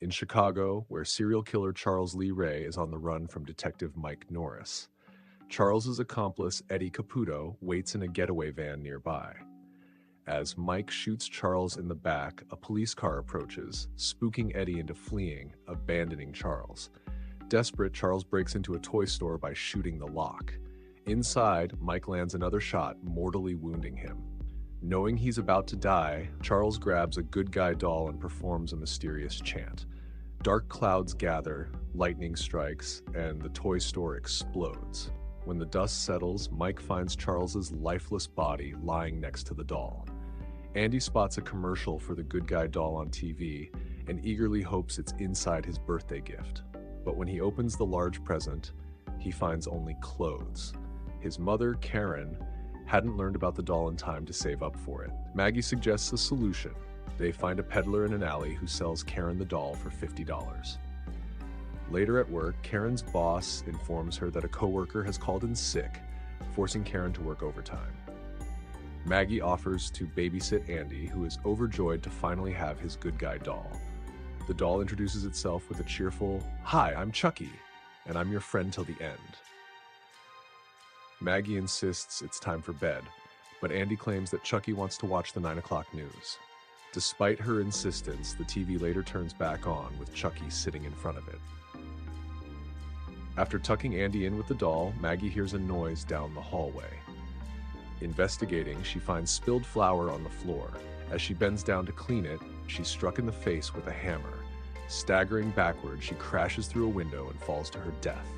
in Chicago, where serial killer Charles Lee Ray is on the run from Detective Mike Norris. Charles's accomplice, Eddie Caputo, waits in a getaway van nearby. As Mike shoots Charles in the back, a police car approaches, spooking Eddie into fleeing, abandoning Charles. Desperate, Charles breaks into a toy store by shooting the lock. Inside, Mike lands another shot, mortally wounding him. Knowing he's about to die, Charles grabs a good guy doll and performs a mysterious chant. Dark clouds gather, lightning strikes, and the toy store explodes. When the dust settles, Mike finds Charles's lifeless body lying next to the doll. Andy spots a commercial for the good guy doll on TV and eagerly hopes it's inside his birthday gift. But when he opens the large present, he finds only clothes. His mother, Karen, hadn't learned about the doll in time to save up for it. Maggie suggests a solution. They find a peddler in an alley who sells Karen the doll for $50. Later at work, Karen's boss informs her that a coworker has called in sick, forcing Karen to work overtime. Maggie offers to babysit Andy, who is overjoyed to finally have his good guy doll. The doll introduces itself with a cheerful, "Hi, I'm Chucky, and I'm your friend till the end." Maggie insists it's time for bed, but Andy claims that Chucky wants to watch the 9 o'clock news. Despite her insistence, the TV later turns back on with Chucky sitting in front of it. After tucking Andy in with the doll, Maggie hears a noise down the hallway. Investigating, she finds spilled flour on the floor. As she bends down to clean it, she's struck in the face with a hammer. Staggering backward, she crashes through a window and falls to her death.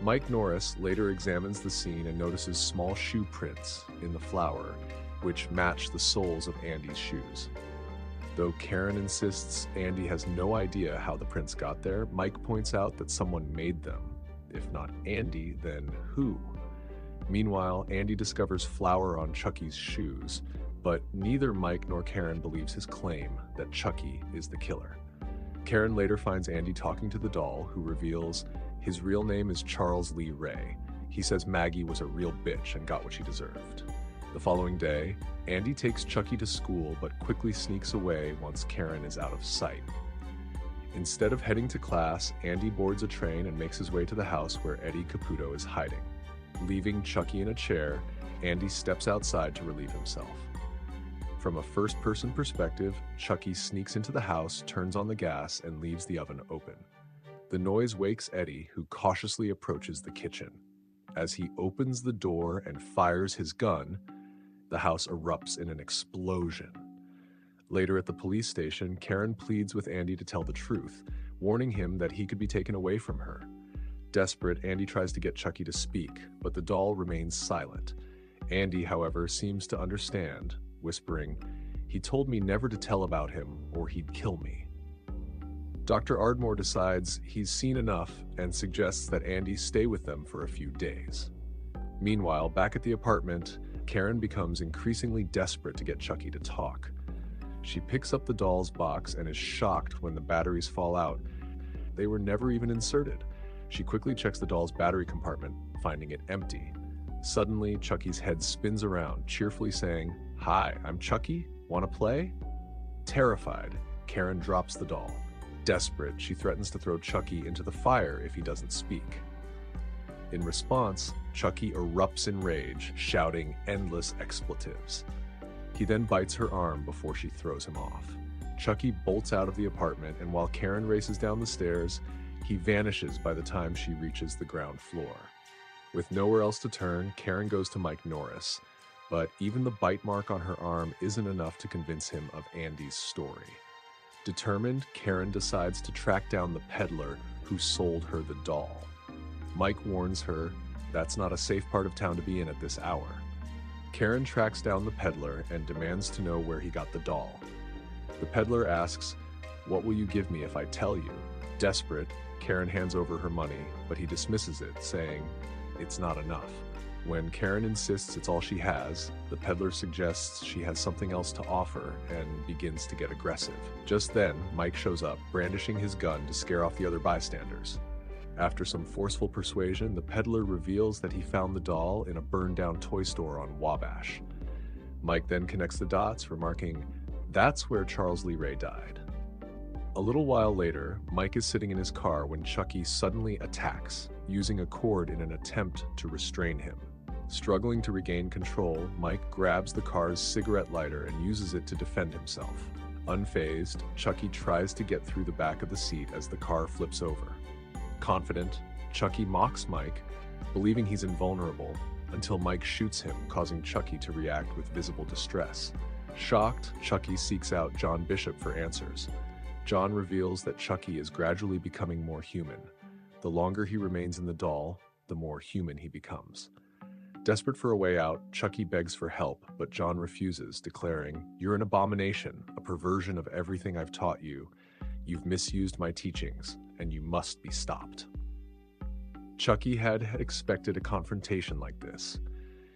Mike Norris later examines the scene and notices small shoe prints in the flour, which match the soles of Andy's shoes. Though Karen insists Andy has no idea how the prints got there, Mike points out that someone made them. If not Andy, then who? Meanwhile, Andy discovers flour on Chucky's shoes, but neither Mike nor Karen believes his claim that Chucky is the killer. Karen later finds Andy talking to the doll, who reveals his real name is Charles Lee Ray. He says Maggie was a real bitch and got what she deserved. The following day, Andy takes Chucky to school but quickly sneaks away once Karen is out of sight. Instead of heading to class, Andy boards a train and makes his way to the house where Eddie Caputo is hiding. Leaving Chucky in a chair, Andy steps outside to relieve himself. From a first-person perspective, Chucky sneaks into the house, turns on the gas, and leaves the oven open. The noise wakes Eddie, who cautiously approaches the kitchen. As he opens the door and fires his gun, the house erupts in an explosion. Later at the police station, Karen pleads with Andy to tell the truth, warning him that he could be taken away from her. Desperate, Andy tries to get Chucky to speak, but the doll remains silent. Andy, however, seems to understand, whispering, "He told me never to tell about him or he'd kill me." Dr. Ardmore decides he's seen enough and suggests that Andy stay with them for a few days. Meanwhile, back at the apartment, Karen becomes increasingly desperate to get Chucky to talk. She picks up the doll's box and is shocked when the batteries fall out. They were never even inserted. She quickly checks the doll's battery compartment, finding it empty. Suddenly, Chucky's head spins around, cheerfully saying, "Hi, I'm Chucky. Wanna play?" Terrified, Karen drops the doll. Desperate, she threatens to throw Chucky into the fire if he doesn't speak. In response, Chucky erupts in rage, shouting endless expletives. He then bites her arm before she throws him off. Chucky bolts out of the apartment, and while Karen races down the stairs, he vanishes by the time she reaches the ground floor. With nowhere else to turn, Karen goes to Mike Norris, but even the bite mark on her arm isn't enough to convince him of Andy's story. Determined, Karen decides to track down the peddler who sold her the doll. Mike warns her that's not a safe part of town to be in at this hour. Karen tracks down the peddler and demands to know where he got the doll. The peddler asks, "What will you give me if I tell you?" Desperate, Karen hands over her money, but he dismisses it, saying, "It's not enough." When Karen insists it's all she has, the peddler suggests she has something else to offer and begins to get aggressive. Just then, Mike shows up, brandishing his gun to scare off the other bystanders. After some forceful persuasion, the peddler reveals that he found the doll in a burned-down toy store on Wabash. Mike then connects the dots, remarking, "That's where Charles Lee Ray died." A little while later, Mike is sitting in his car when Chucky suddenly attacks, using a cord in an attempt to restrain him. Struggling to regain control, Mike grabs the car's cigarette lighter and uses it to defend himself. Unfazed, Chucky tries to get through the back of the seat as the car flips over. Confident, Chucky mocks Mike, believing he's invulnerable, until Mike shoots him, causing Chucky to react with visible distress. Shocked, Chucky seeks out John Bishop for answers. John reveals that Chucky is gradually becoming more human. The longer he remains in the doll, the more human he becomes. Desperate for a way out, Chucky begs for help, but John refuses, declaring, "You're an abomination, a perversion of everything I've taught you. You've misused my teachings, and you must be stopped." Chucky had expected a confrontation like this.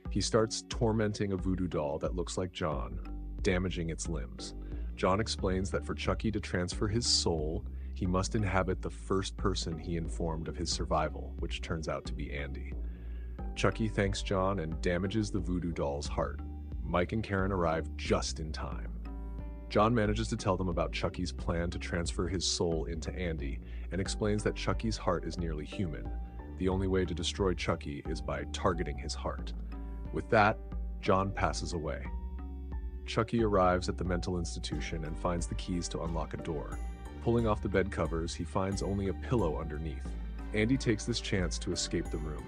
He starts tormenting a voodoo doll that looks like John, damaging its limbs. John explains that for Chucky to transfer his soul, he must inhabit the first person he informed of his survival, which turns out to be Andy. Chucky thanks John and damages the voodoo doll's heart. Mike and Karen arrive just in time. John manages to tell them about Chucky's plan to transfer his soul into Andy and explains that Chucky's heart is nearly human. The only way to destroy Chucky is by targeting his heart. With that, John passes away. Chucky arrives at the mental institution and finds the keys to unlock a door. Pulling off the bed covers, he finds only a pillow underneath. Andy takes this chance to escape the room.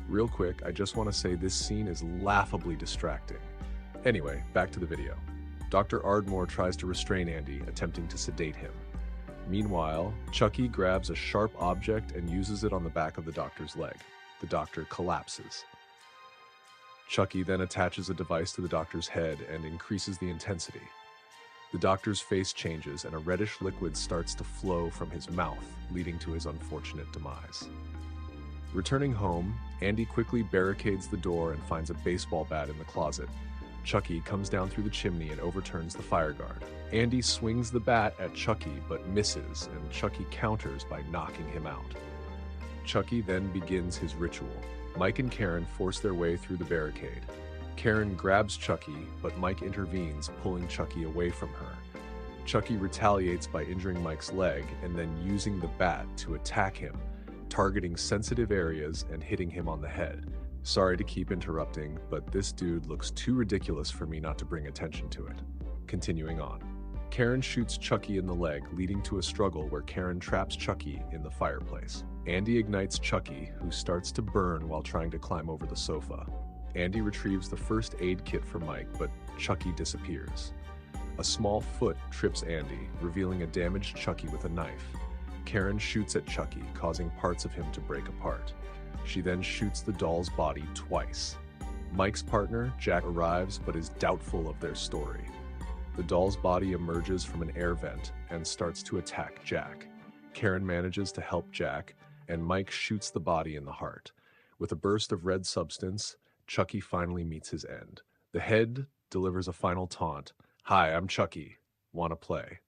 Real quick, I just want to say this scene is laughably distracting. Anyway, back to the video. Dr. Ardmore tries to restrain Andy, attempting to sedate him. Meanwhile, Chucky grabs a sharp object and uses it on the back of the doctor's leg. The doctor collapses. Chucky then attaches a device to the doctor's head and increases the intensity. The doctor's face changes and a reddish liquid starts to flow from his mouth, leading to his unfortunate demise. Returning home, Andy quickly barricades the door and finds a baseball bat in the closet. Chucky comes down through the chimney and overturns the fire guard. Andy swings the bat at Chucky but misses, and Chucky counters by knocking him out. Chucky then begins his ritual. Mike and Karen force their way through the barricade. Karen grabs Chucky, but Mike intervenes, pulling Chucky away from her. Chucky retaliates by injuring Mike's leg and then using the bat to attack him, targeting sensitive areas and hitting him on the head. Sorry to keep interrupting, but this dude looks too ridiculous for me not to bring attention to it. Continuing on. Karen shoots Chucky in the leg, leading to a struggle where Karen traps Chucky in the fireplace. Andy ignites Chucky, who starts to burn while trying to climb over the sofa. Andy retrieves the first aid kit for Mike, but Chucky disappears. A small foot trips Andy, revealing a damaged Chucky with a knife. Karen shoots at Chucky, causing parts of him to break apart. She then shoots the doll's body twice. Mike's partner, Jack, arrives but is doubtful of their story. The doll's body emerges from an air vent and starts to attack Jack. Karen manages to help Jack, and Mike shoots the body in the heart. With a burst of red substance, Chucky finally meets his end. The head delivers a final taunt. "Hi, I'm Chucky. Wanna play?"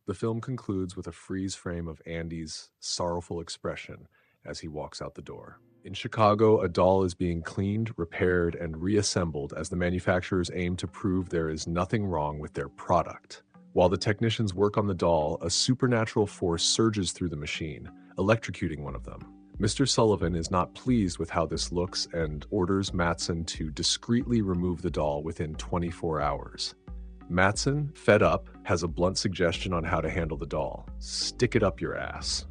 The film concludes with a freeze frame of Andy's sorrowful expression as he walks out the door. In Chicago, a doll is being cleaned, repaired, and reassembled as the manufacturers aim to prove there is nothing wrong with their product. While the technicians work on the doll, a supernatural force surges through the machine, electrocuting one of them. Mr. Sullivan is not pleased with how this looks and orders Matson to discreetly remove the doll within 24 hours. Matson, fed up, has a blunt suggestion on how to handle the doll. Stick it up your ass.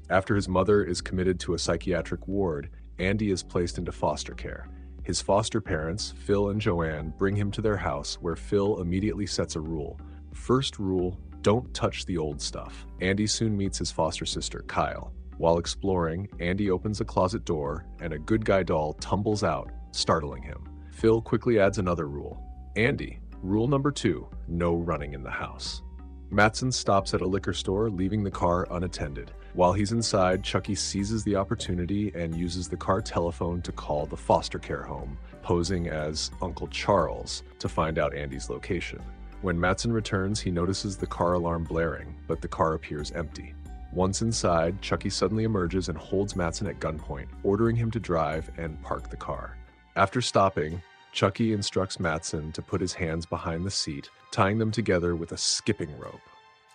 After his mother is committed to a psychiatric ward, Andy is placed into foster care. His foster parents, Phil and Joanne, bring him to their house where Phil immediately sets a rule. First rule, don't touch the old stuff. Andy soon meets his foster sister, Kyle. While exploring, Andy opens a closet door and a good guy doll tumbles out, startling him. Phil quickly adds another rule. Andy, rule number 2, no running in the house. Matson stops at a liquor store, leaving the car unattended. While he's inside, Chucky seizes the opportunity and uses the car telephone to call the foster care home, posing as Uncle Charles, to find out Andy's location. When Matson returns, he notices the car alarm blaring, but the car appears empty. Once inside, Chucky suddenly emerges and holds Matson at gunpoint, ordering him to drive and park the car. After stopping, Chucky instructs Matson to put his hands behind the seat, tying them together with a skipping rope.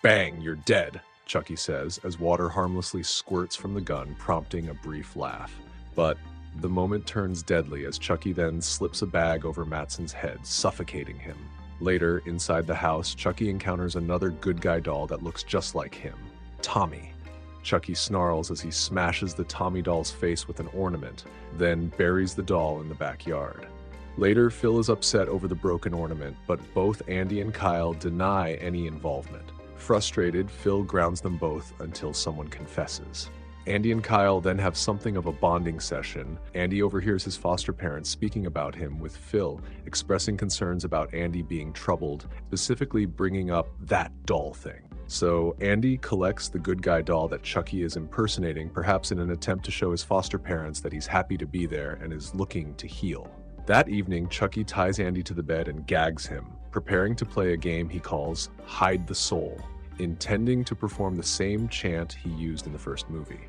"Bang, you're dead," Chucky says as water harmlessly squirts from the gun, prompting a brief laugh. But the moment turns deadly as Chucky then slips a bag over Matson's head, suffocating him. Later, inside the house, Chucky encounters another good guy doll that looks just like him, Tommy. Chucky snarls as he smashes the Tommy doll's face with an ornament, then buries the doll in the backyard. Later, Phil is upset over the broken ornament, but both Andy and Kyle deny any involvement. Frustrated, Phil grounds them both until someone confesses. Andy and Kyle then have something of a bonding session. Andy overhears his foster parents speaking about him, with Phil expressing concerns about Andy being troubled, specifically bringing up that doll thing. So Andy collects the good guy doll that Chucky is impersonating, perhaps in an attempt to show his foster parents that he's happy to be there and is looking to heal. That evening, Chucky ties Andy to the bed and gags him, preparing to play a game he calls Hide the Soul, intending to perform the same chant he used in the first movie.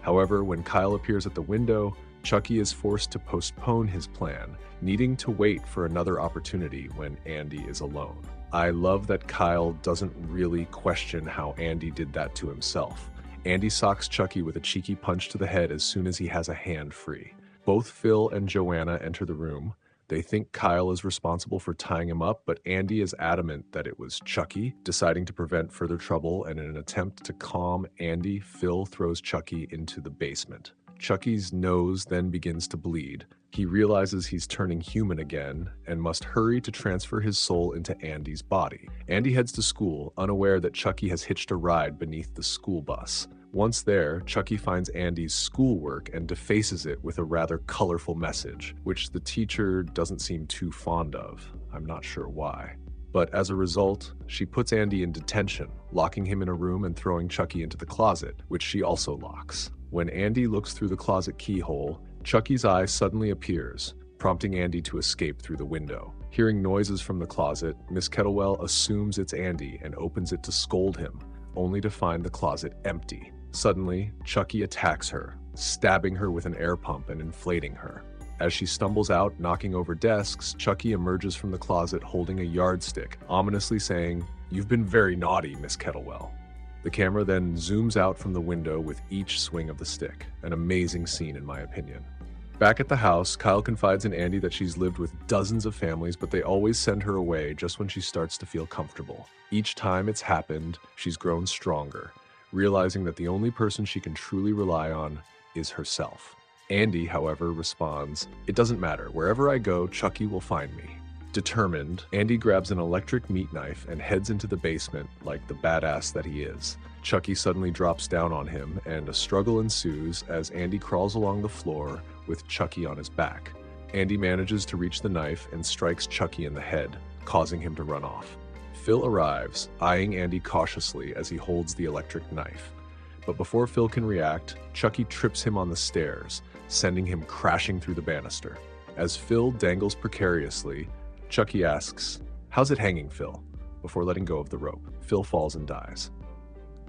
However, when Kyle appears at the window, Chucky is forced to postpone his plan, needing to wait for another opportunity when Andy is alone. I love that Kyle doesn't really question how Andy did that to himself. Andy socks Chucky with a cheeky punch to the head as soon as he has a hand free. Both Phil and Joanna enter the room. They think Kyle is responsible for tying him up, but Andy is adamant that it was Chucky. Deciding to prevent further trouble, and in an attempt to calm Andy, Phil throws Chucky into the basement. Chucky's nose then begins to bleed. He realizes he's turning human again and must hurry to transfer his soul into Andy's body. Andy heads to school, unaware that Chucky has hitched a ride beneath the school bus. Once there, Chucky finds Andy's schoolwork and defaces it with a rather colorful message, which the teacher doesn't seem too fond of. I'm not sure why. But as a result, she puts Andy in detention, locking him in a room and throwing Chucky into the closet, which she also locks. When Andy looks through the closet keyhole, Chucky's eye suddenly appears, prompting Andy to escape through the window. Hearing noises from the closet, Miss Kettlewell assumes it's Andy and opens it to scold him, only to find the closet empty. Suddenly, Chucky attacks her, stabbing her with an air pump and inflating her. As she stumbles out, knocking over desks, Chucky emerges from the closet holding a yardstick, ominously saying, "You've been very naughty, Miss Kettlewell." The camera then zooms out from the window with each swing of the stick. An amazing scene, in my opinion. Back at the house, Kyle confides in Andy that she's lived with dozens of families, but they always send her away just when she starts to feel comfortable. Each time it's happened, she's grown stronger, realizing that the only person she can truly rely on is herself. Andy, however, responds, "It doesn't matter. Wherever I go, Chucky will find me." Determined, Andy grabs an electric meat knife and heads into the basement like the badass that he is. Chucky suddenly drops down on him, and a struggle ensues as Andy crawls along the floor with Chucky on his back. Andy manages to reach the knife and strikes Chucky in the head, causing him to run off. Phil arrives, eyeing Andy cautiously as he holds the electric knife. But before Phil can react, Chucky trips him on the stairs, sending him crashing through the banister. As Phil dangles precariously, Chucky asks, "How's it hanging, Phil?" before letting go of the rope. Phil falls and dies.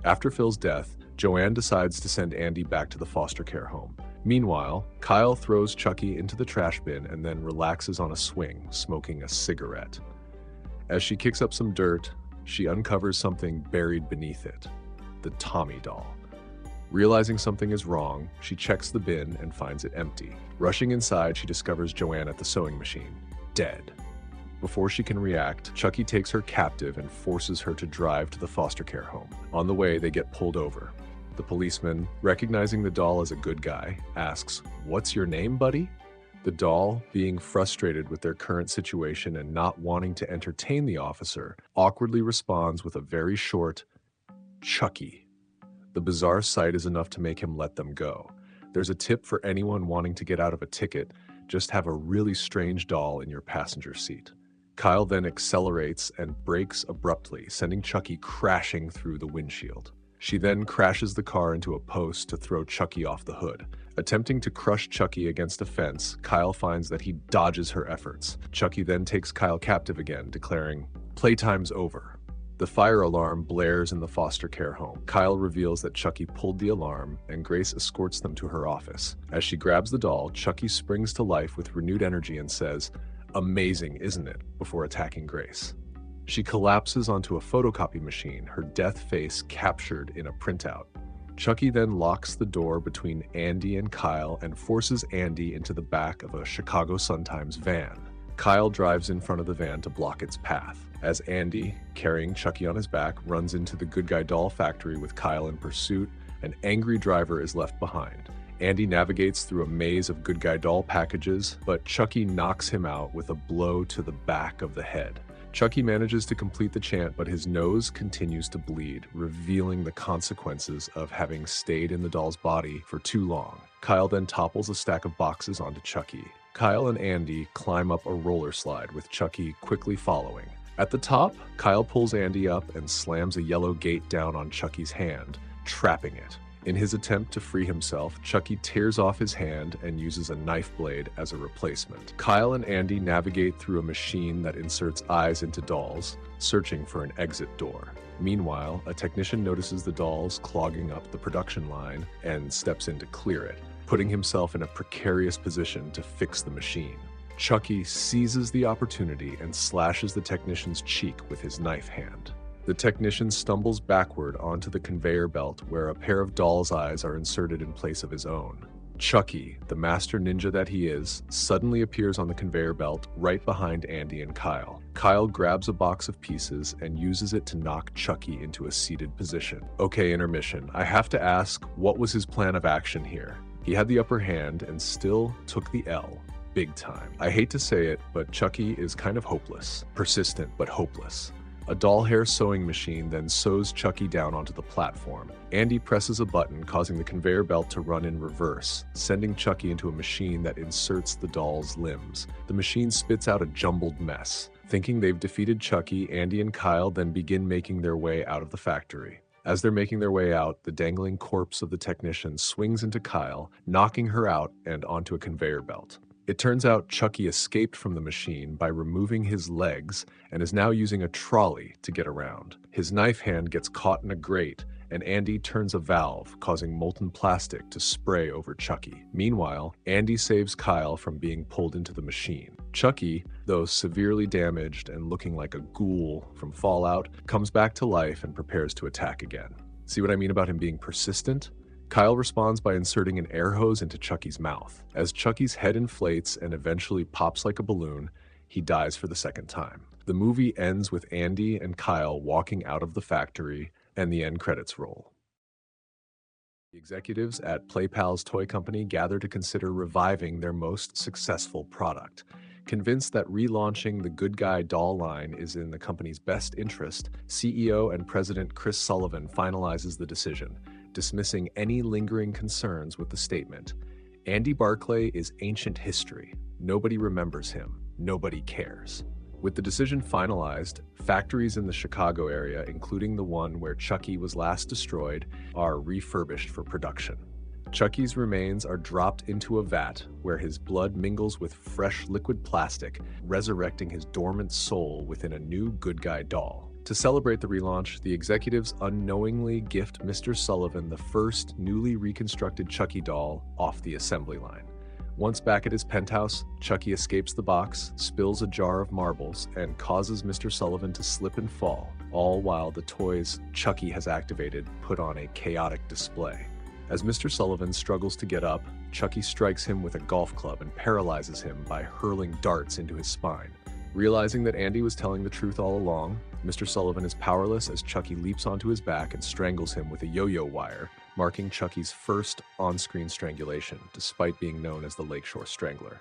After Phil's death, Joanne decides to send Andy back to the foster care home. Meanwhile, Kyle throws Chucky into the trash bin and then relaxes on a swing, smoking a cigarette. As she kicks up some dirt, she uncovers something buried beneath it: the Tommy doll. Realizing something is wrong, she checks the bin and finds it empty. Rushing inside, she discovers Joanne at the sewing machine, dead. Before she can react, Chucky takes her captive and forces her to drive to the foster care home. On the way, they get pulled over. The policeman, recognizing the doll as a good guy, asks, "What's your name, buddy?" The doll, being frustrated with their current situation and not wanting to entertain the officer, awkwardly responds with a very short, "Chucky." The bizarre sight is enough to make him let them go. There's a tip for anyone wanting to get out of a ticket: just have a really strange doll in your passenger seat. Kyle then accelerates and brakes abruptly, sending Chucky crashing through the windshield. She then crashes the car into a post to throw Chucky off the hood. Attempting to crush Chucky against a fence, Kyle finds that he dodges her efforts. Chucky then takes Kyle captive again, declaring, "Playtime's over." The fire alarm blares in the foster care home. Kyle reveals that Chucky pulled the alarm, and Grace escorts them to her office. As she grabs the doll, Chucky springs to life with renewed energy and says, "Amazing, isn't it?" before attacking Grace. She collapses onto a photocopy machine, her death face captured in a printout. Chucky then locks the door between Andy and Kyle and forces Andy into the back of a Chicago Sun-Times van. Kyle drives in front of the van to block its path. As Andy, carrying Chucky on his back, runs into the Good Guy doll factory with Kyle in pursuit, an angry driver is left behind. Andy navigates through a maze of Good Guy doll packages, but Chucky knocks him out with a blow to the back of the head. Chucky manages to complete the chant, but his nose continues to bleed, revealing the consequences of having stayed in the doll's body for too long. Kyle then topples a stack of boxes onto Chucky. Kyle and Andy climb up a roller slide, with Chucky quickly following. At the top, Kyle pulls Andy up and slams a yellow gate down on Chucky's hand, trapping it. In his attempt to free himself, Chucky tears off his hand and uses a knife blade as a replacement. Kyle and Andy navigate through a machine that inserts eyes into dolls, searching for an exit door. Meanwhile, a technician notices the dolls clogging up the production line and steps in to clear it, putting himself in a precarious position to fix the machine. Chucky seizes the opportunity and slashes the technician's cheek with his knife hand. The technician stumbles backward onto the conveyor belt where a pair of doll's eyes are inserted in place of his own. Chucky, the master ninja that he is, suddenly appears on the conveyor belt right behind Andy and Kyle. Kyle grabs a box of pieces and uses it to knock Chucky into a seated position. Okay, intermission. I have to ask, what was his plan of action here? He had the upper hand and still took the L. Big time. I hate to say it, but Chucky is kind of hopeless. Persistent, but hopeless. A doll hair sewing machine then sews Chucky down onto the platform. Andy presses a button, causing the conveyor belt to run in reverse, sending Chucky into a machine that inserts the doll's limbs. The machine spits out a jumbled mess. Thinking they've defeated Chucky, Andy and Kyle then begin making their way out of the factory. As they're making their way out, the dangling corpse of the technician swings into Kyle, knocking her out and onto a conveyor belt. It turns out Chucky escaped from the machine by removing his legs and is now using a trolley to get around. His knife hand gets caught in a grate, and Andy turns a valve, causing molten plastic to spray over Chucky. Meanwhile, Andy saves Kyle from being pulled into the machine. Chucky, though severely damaged and looking like a ghoul from Fallout, comes back to life and prepares to attack again. See what I mean about him being persistent? Kyle responds by inserting an air hose into Chucky's mouth. As Chucky's head inflates and eventually pops like a balloon, he dies for the second time. The movie ends with Andy and Kyle walking out of the factory, and the end credits roll. The executives at PlayPal's toy company gather to consider reviving their most successful product. Convinced that relaunching the Good Guy doll line is in the company's best interest, CEO and President Chris Sullivan finalizes the decision, dismissing any lingering concerns with the statement, "Andy Barclay is ancient history. Nobody remembers him. Nobody cares." With the decision finalized, factories in the Chicago area, including the one where Chucky was last destroyed, are refurbished for production. Chucky's remains are dropped into a vat where his blood mingles with fresh liquid plastic, resurrecting his dormant soul within a new Good Guy doll. To celebrate the relaunch, the executives unknowingly gift Mr. Sullivan the first newly reconstructed Chucky doll off the assembly line. Once back at his penthouse, Chucky escapes the box, spills a jar of marbles, and causes Mr. Sullivan to slip and fall, all while the toys Chucky has activated put on a chaotic display. As Mr. Sullivan struggles to get up, Chucky strikes him with a golf club and paralyzes him by hurling darts into his spine. Realizing that Andy was telling the truth all along, Mr. Sullivan is powerless as Chucky leaps onto his back and strangles him with a yo-yo wire, marking Chucky's first on-screen strangulation, despite being known as the Lakeshore Strangler.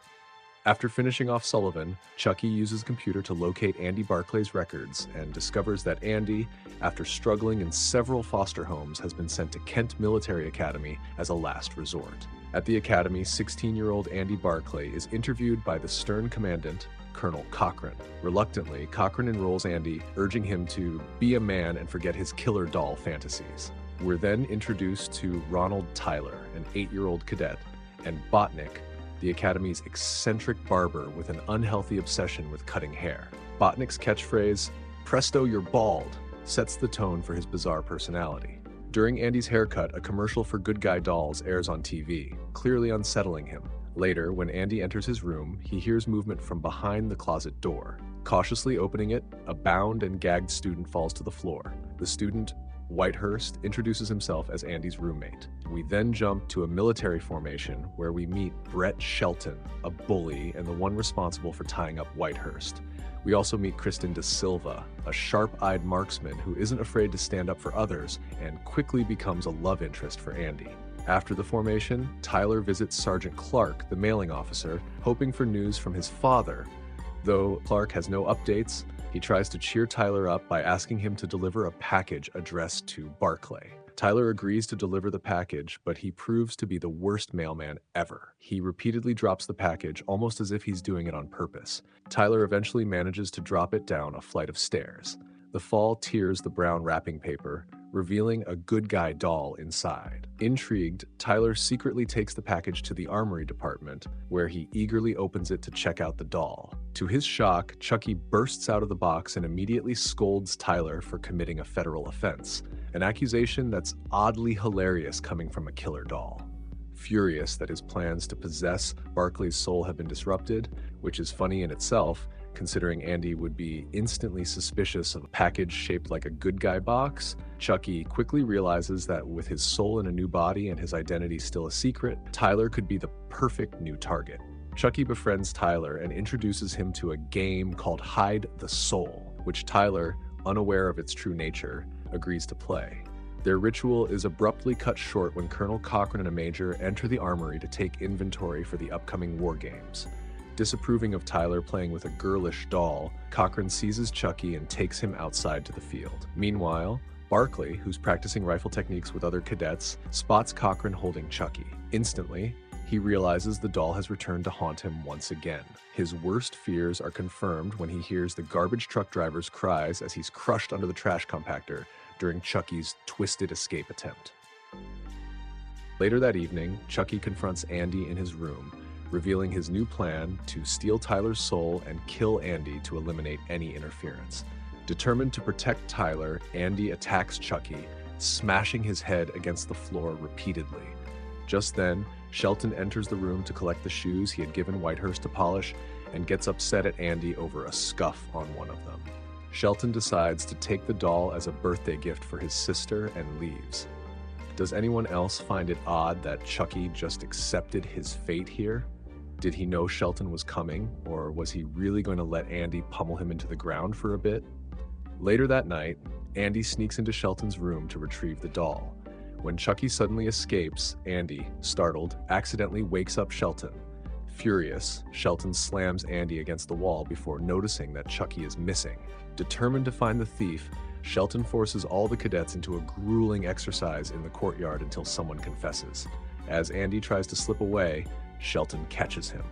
After finishing off Sullivan, Chucky uses a computer to locate Andy Barclay's records and discovers that Andy, after struggling in several foster homes, has been sent to Kent Military Academy as a last resort. At the academy, 16-year-old Andy Barclay is interviewed by the stern commandant, Colonel Cochran. Reluctantly, Cochran enrolls Andy, urging him to be a man and forget his killer doll fantasies. We're then introduced to Ronald Tyler, an 8-year-old cadet, and Botnick, the Academy's eccentric barber with an unhealthy obsession with cutting hair. Botnick's catchphrase, "Presto, you're bald," sets the tone for his bizarre personality. During Andy's haircut, a commercial for Good Guy dolls airs on TV, clearly unsettling him. Later, when Andy enters his room, he hears movement from behind the closet door. Cautiously opening it, a bound and gagged student falls to the floor. The student, Whitehurst, introduces himself as Andy's roommate. We then jump to a military formation where we meet Brett Shelton, a bully and the one responsible for tying up Whitehurst. We also meet Kristen De Silva, a sharp-eyed marksman who isn't afraid to stand up for others and quickly becomes a love interest for Andy. After the formation, Tyler visits Sergeant Clark, the mailing officer, hoping for news from his father. Though Clark has no updates, he tries to cheer Tyler up by asking him to deliver a package addressed to Barclay. Tyler agrees to deliver the package, but he proves to be the worst mailman ever. He repeatedly drops the package, almost as if he's doing it on purpose. Tyler eventually manages to drop it down a flight of stairs. The fall tears the brown wrapping paper, revealing a good guy doll inside. Intrigued, Tyler secretly takes the package to the armory department, where he eagerly opens it to check out the doll. To his shock, Chucky bursts out of the box and immediately scolds Tyler for committing a federal offense, an accusation that's oddly hilarious coming from a killer doll. Furious that his plans to possess Barclay's soul have been disrupted, which is funny in itself, considering Andy would be instantly suspicious of a package shaped like a good guy box, Chucky quickly realizes that with his soul in a new body and his identity still a secret, Tyler could be the perfect new target. Chucky befriends Tyler and introduces him to a game called Hide the Soul, which Tyler, unaware of its true nature, agrees to play. Their ritual is abruptly cut short when Colonel Cochran and a major enter the armory to take inventory for the upcoming war games. Disapproving of Tyler playing with a girlish doll, Cochran seizes Chucky and takes him outside to the field. Meanwhile, Barclay, who's practicing rifle techniques with other cadets, spots Cochran holding Chucky. Instantly, he realizes the doll has returned to haunt him once again. His worst fears are confirmed when he hears the garbage truck driver's cries as he's crushed under the trash compactor during Chucky's twisted escape attempt. Later that evening, Chucky confronts Andy in his room, revealing his new plan to steal Tyler's soul and kill Andy to eliminate any interference. Determined to protect Tyler, Andy attacks Chucky, smashing his head against the floor repeatedly. Just then, Shelton enters the room to collect the shoes he had given Whitehurst to polish and gets upset at Andy over a scuff on one of them. Shelton decides to take the doll as a birthday gift for his sister and leaves. Does anyone else find it odd that Chucky just accepted his fate here? Did he know Shelton was coming, or was he really going to let Andy pummel him into the ground for a bit? Later that night, Andy sneaks into Shelton's room to retrieve the doll. When Chucky suddenly escapes, Andy, startled, accidentally wakes up Shelton. Furious, Shelton slams Andy against the wall before noticing that Chucky is missing. Determined to find the thief, Shelton forces all the cadets into a grueling exercise in the courtyard until someone confesses. As Andy tries to slip away, Shelton catches him.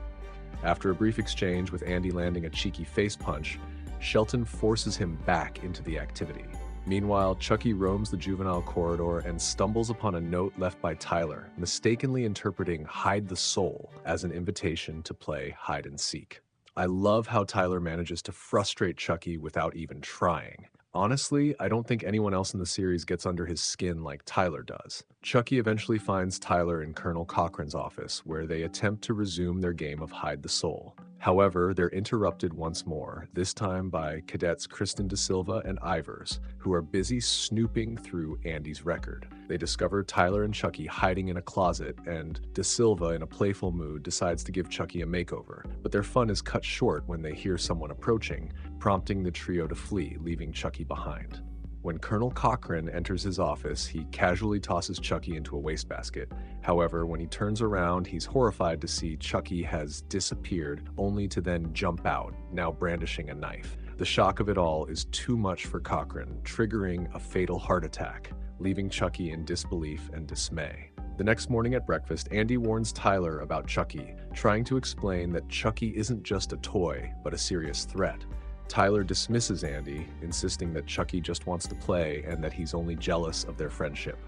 After a brief exchange with Andy landing a cheeky face punch, Shelton forces him back into the activity. Meanwhile, Chucky roams the juvenile corridor and stumbles upon a note left by Tyler, mistakenly interpreting Hide the Soul as an invitation to play hide and seek. I love how Tyler manages to frustrate Chucky without even trying. Honestly, I don't think anyone else in the series gets under his skin like Tyler does. Chucky eventually finds Tyler in Colonel Cochran's office, where they attempt to resume their game of Hide the Soul. However, they're interrupted once more, this time by cadets Kristen De Silva and Ivers, who are busy snooping through Andy's record. They discover Tyler and Chucky hiding in a closet, and De Silva, in a playful mood, decides to give Chucky a makeover. But their fun is cut short when they hear someone approaching, prompting the trio to flee, leaving Chucky behind. When Colonel Cochran enters his office, he casually tosses Chucky into a wastebasket. However, when he turns around, he's horrified to see Chucky has disappeared, only to then jump out, now brandishing a knife. The shock of it all is too much for Cochran, triggering a fatal heart attack, leaving Chucky in disbelief and dismay. The next morning at breakfast, Andy warns Tyler about Chucky, trying to explain that Chucky isn't just a toy, but a serious threat. Tyler dismisses Andy, insisting that Chucky just wants to play and that he's only jealous of their friendship.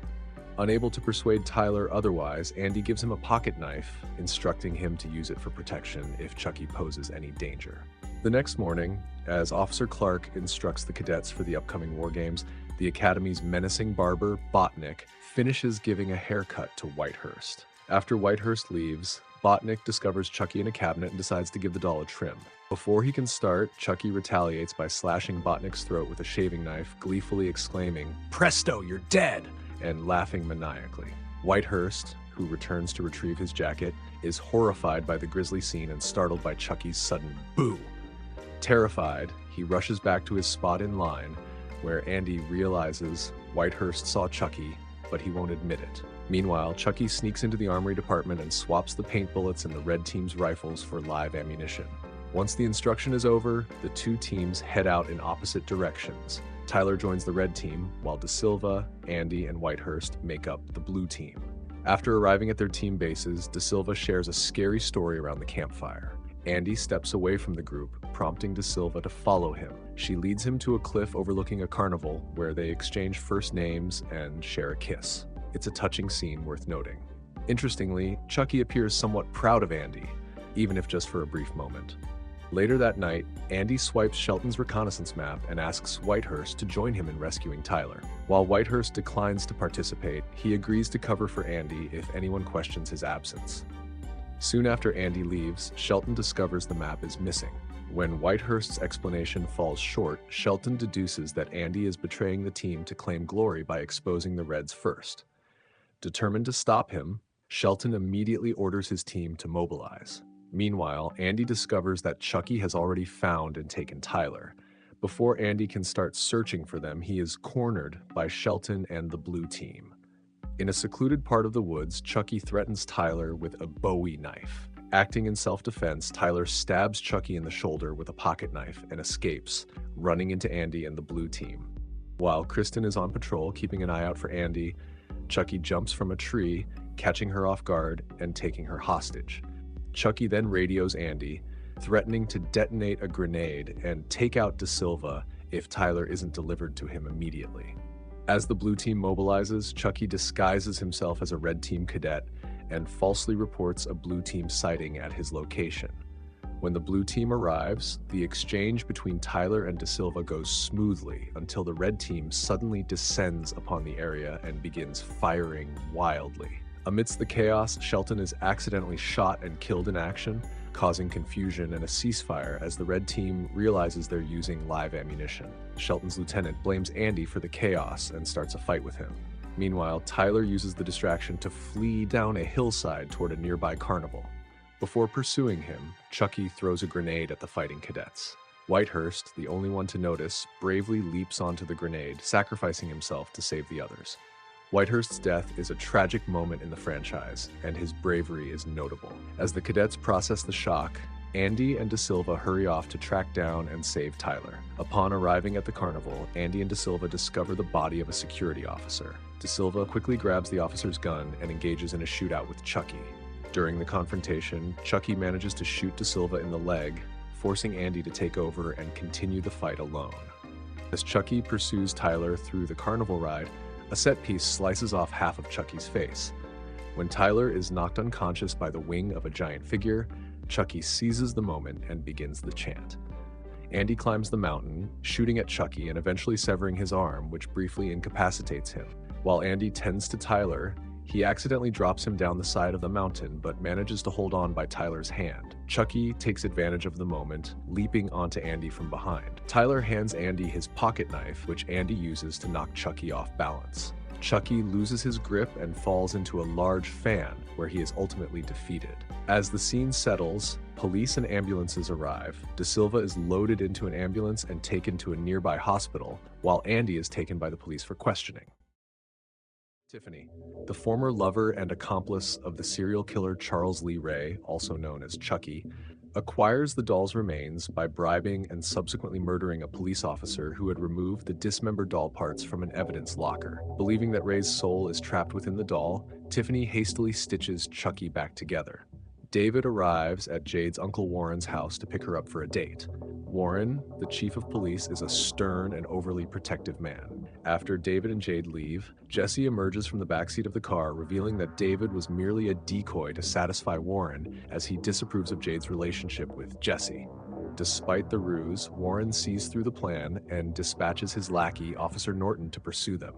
Unable to persuade Tyler otherwise, Andy gives him a pocket knife, instructing him to use it for protection if Chucky poses any danger. The next morning, as Officer Clark instructs the cadets for the upcoming war games, the Academy's menacing barber, Botnick, finishes giving a haircut to Whitehurst. After Whitehurst leaves, Botnick discovers Chucky in a cabinet and decides to give the doll a trim. Before he can start, Chucky retaliates by slashing Botnick's throat with a shaving knife, gleefully exclaiming, "Presto, you're dead!" and laughing maniacally. Whitehurst, who returns to retrieve his jacket, is horrified by the grisly scene and startled by Chucky's sudden boo. Terrified, he rushes back to his spot in line, where Andy realizes Whitehurst saw Chucky, but he won't admit it. Meanwhile, Chucky sneaks into the armory department and swaps the paint bullets in the red team's rifles for live ammunition. Once the instruction is over, the two teams head out in opposite directions. Tyler joins the red team, while De Silva, Andy, and Whitehurst make up the blue team. After arriving at their team bases, De Silva shares a scary story around the campfire. Andy steps away from the group, prompting De Silva to follow him. She leads him to a cliff overlooking a carnival, where they exchange first names and share a kiss. It's a touching scene worth noting. Interestingly, Chucky appears somewhat proud of Andy, even if just for a brief moment. Later that night, Andy swipes Shelton's reconnaissance map and asks Whitehurst to join him in rescuing Tyler. While Whitehurst declines to participate, he agrees to cover for Andy if anyone questions his absence. Soon after Andy leaves, Shelton discovers the map is missing. When Whitehurst's explanation falls short, Shelton deduces that Andy is betraying the team to claim glory by exposing the Reds first. Determined to stop him, Shelton immediately orders his team to mobilize. Meanwhile, Andy discovers that Chucky has already found and taken Tyler. Before Andy can start searching for them, he is cornered by Shelton and the blue team. In a secluded part of the woods, Chucky threatens Tyler with a Bowie knife. Acting in self-defense, Tyler stabs Chucky in the shoulder with a pocket knife and escapes, running into Andy and the blue team. While Kristen is on patrol, keeping an eye out for Andy, Chucky jumps from a tree, catching her off guard and taking her hostage. Chucky then radios Andy, threatening to detonate a grenade and take out De Silva if Tyler isn't delivered to him immediately. As the blue team mobilizes, Chucky disguises himself as a red team cadet and falsely reports a blue team sighting at his location. When the blue team arrives, the exchange between Tyler and De Silva goes smoothly until the red team suddenly descends upon the area and begins firing wildly. Amidst the chaos, Shelton is accidentally shot and killed in action, causing confusion and a ceasefire as the red team realizes they're using live ammunition. Shelton's lieutenant blames Andy for the chaos and starts a fight with him. Meanwhile, Tyler uses the distraction to flee down a hillside toward a nearby carnival. Before pursuing him, Chucky throws a grenade at the fighting cadets. Whitehurst, the only one to notice, bravely leaps onto the grenade, sacrificing himself to save the others. Whitehurst's death is a tragic moment in the franchise, and his bravery is notable. As the cadets process the shock, Andy and De Silva hurry off to track down and save Tyler. Upon arriving at the carnival, Andy and De Silva discover the body of a security officer. De Silva quickly grabs the officer's gun and engages in a shootout with Chucky. During the confrontation, Chucky manages to shoot De Silva in the leg, forcing Andy to take over and continue the fight alone. As Chucky pursues Tyler through the carnival ride, a set piece slices off half of Chucky's face. When Tyler is knocked unconscious by the wing of a giant figure, Chucky seizes the moment and begins the chant. Andy climbs the mountain, shooting at Chucky and eventually severing his arm, which briefly incapacitates him. While Andy tends to Tyler, he accidentally drops him down the side of the mountain, but manages to hold on by Tyler's hand. Chucky takes advantage of the moment, leaping onto Andy from behind. Tyler hands Andy his pocket knife, which Andy uses to knock Chucky off balance. Chucky loses his grip and falls into a large fan, where he is ultimately defeated. As the scene settles, police and ambulances arrive. De Silva is loaded into an ambulance and taken to a nearby hospital, while Andy is taken by the police for questioning. Tiffany, the former lover and accomplice of the serial killer Charles Lee Ray, also known as Chucky, acquires the doll's remains by bribing and subsequently murdering a police officer who had removed the dismembered doll parts from an evidence locker. Believing that Ray's soul is trapped within the doll, Tiffany hastily stitches Chucky back together. David arrives at Jade's Uncle Warren's house to pick her up for a date. Warren, the chief of police, is a stern and overly protective man. After David and Jade leave, Jesse emerges from the backseat of the car, revealing that David was merely a decoy to satisfy Warren, as he disapproves of Jade's relationship with Jesse. Despite the ruse, Warren sees through the plan and dispatches his lackey, Officer Norton, to pursue them.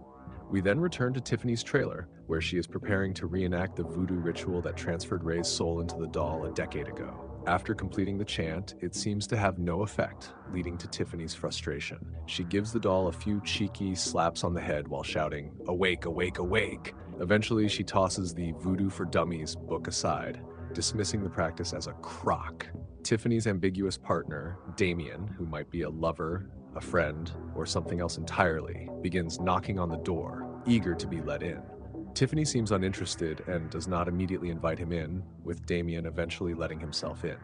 We then return to Tiffany's trailer, where she is preparing to reenact the voodoo ritual that transferred Ray's soul into the doll a decade ago. After completing the chant, it seems to have no effect, leading to Tiffany's frustration. She gives the doll a few cheeky slaps on the head while shouting, "Awake, awake, awake!" Eventually, she tosses the Voodoo for Dummies book aside, dismissing the practice as a crock. Tiffany's ambiguous partner, Damien, who might be a lover, a friend, or something else entirely, begins knocking on the door, eager to be let in. Tiffany seems uninterested and does not immediately invite him in, with Damien eventually letting himself in.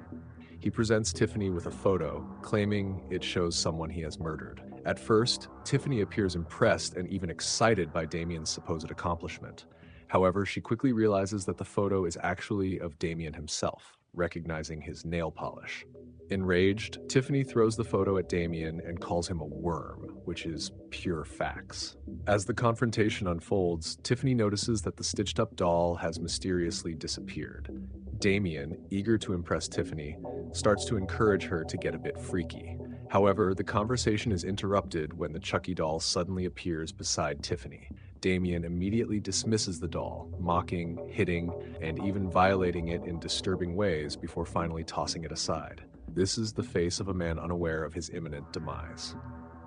He presents Tiffany with a photo, claiming it shows someone he has murdered. At first, Tiffany appears impressed and even excited by Damien's supposed accomplishment. However, she quickly realizes that the photo is actually of Damien himself, recognizing his nail polish. Enraged, Tiffany throws the photo at Damien and calls him a worm, which is pure facts. As the confrontation unfolds, Tiffany notices that the stitched-up doll has mysteriously disappeared. Damien, eager to impress Tiffany, starts to encourage her to get a bit freaky. However, the conversation is interrupted when the Chucky doll suddenly appears beside Tiffany. Damien immediately dismisses the doll, mocking, hitting, and even violating it in disturbing ways before finally tossing it aside. This is the face of a man unaware of his imminent demise.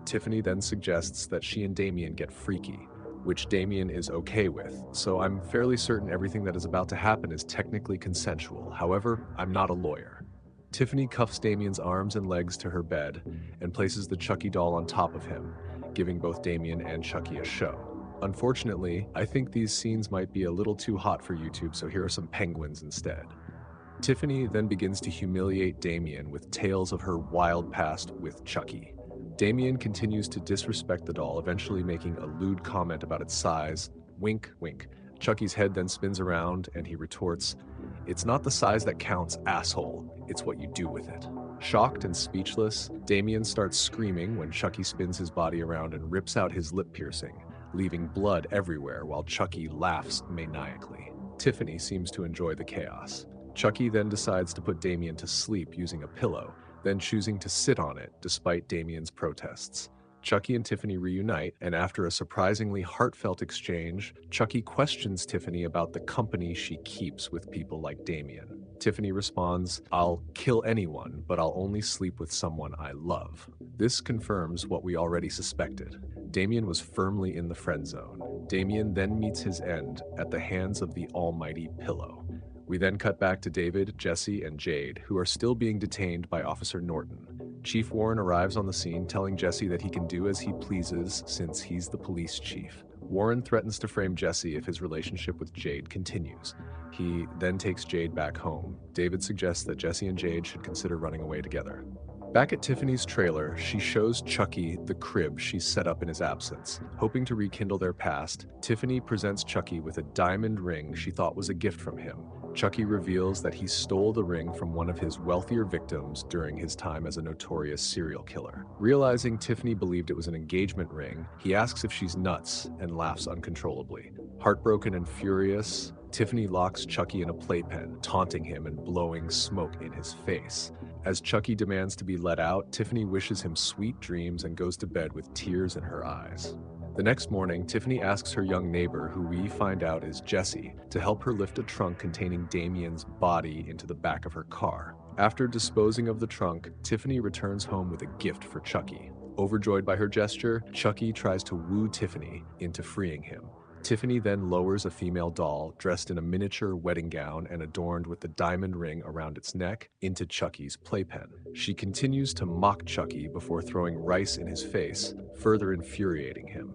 Tiffany then suggests that she and Damien get freaky, which Damien is okay with, so I'm fairly certain everything that is about to happen is technically consensual. However, I'm not a lawyer. Tiffany cuffs Damien's arms and legs to her bed and places the Chucky doll on top of him, giving both Damien and Chucky a show. Unfortunately, I think these scenes might be a little too hot for YouTube, so here are some penguins instead. Tiffany then begins to humiliate Damien with tales of her wild past with Chucky. Damien continues to disrespect the doll, eventually making a lewd comment about its size. Wink, wink. Chucky's head then spins around and he retorts, "It's not the size that counts, asshole. It's what you do with it." Shocked and speechless, Damien starts screaming when Chucky spins his body around and rips out his lip piercing, leaving blood everywhere while Chucky laughs maniacally. Tiffany seems to enjoy the chaos. Chucky then decides to put Damien to sleep using a pillow, then choosing to sit on it despite Damien's protests. Chucky and Tiffany reunite, and after a surprisingly heartfelt exchange, Chucky questions Tiffany about the company she keeps with people like Damien. Tiffany responds, "I'll kill anyone, but I'll only sleep with someone I love." This confirms what we already suspected. Damien was firmly in the friend zone. Damien then meets his end at the hands of the almighty pillow. We then cut back to David, Jesse, and Jade, who are still being detained by Officer Norton. Chief Warren arrives on the scene, telling Jesse that he can do as he pleases since he's the police chief. Warren threatens to frame Jesse if his relationship with Jade continues. He then takes Jade back home. David suggests that Jesse and Jade should consider running away together. Back at Tiffany's trailer, she shows Chucky the crib she set up in his absence. Hoping to rekindle their past, Tiffany presents Chucky with a diamond ring she thought was a gift from him. Chucky reveals that he stole the ring from one of his wealthier victims during his time as a notorious serial killer. Realizing Tiffany believed it was an engagement ring, he asks if she's nuts and laughs uncontrollably. Heartbroken and furious, Tiffany locks Chucky in a playpen, taunting him and blowing smoke in his face. As Chucky demands to be let out, Tiffany wishes him sweet dreams and goes to bed with tears in her eyes. The next morning, Tiffany asks her young neighbor, who we find out is Jesse, to help her lift a trunk containing Damien's body into the back of her car. After disposing of the trunk, Tiffany returns home with a gift for Chucky. Overjoyed by her gesture, Chucky tries to woo Tiffany into freeing him. Tiffany then lowers a female doll, dressed in a miniature wedding gown and adorned with the diamond ring around its neck, into Chucky's playpen. She continues to mock Chucky before throwing rice in his face, further infuriating him.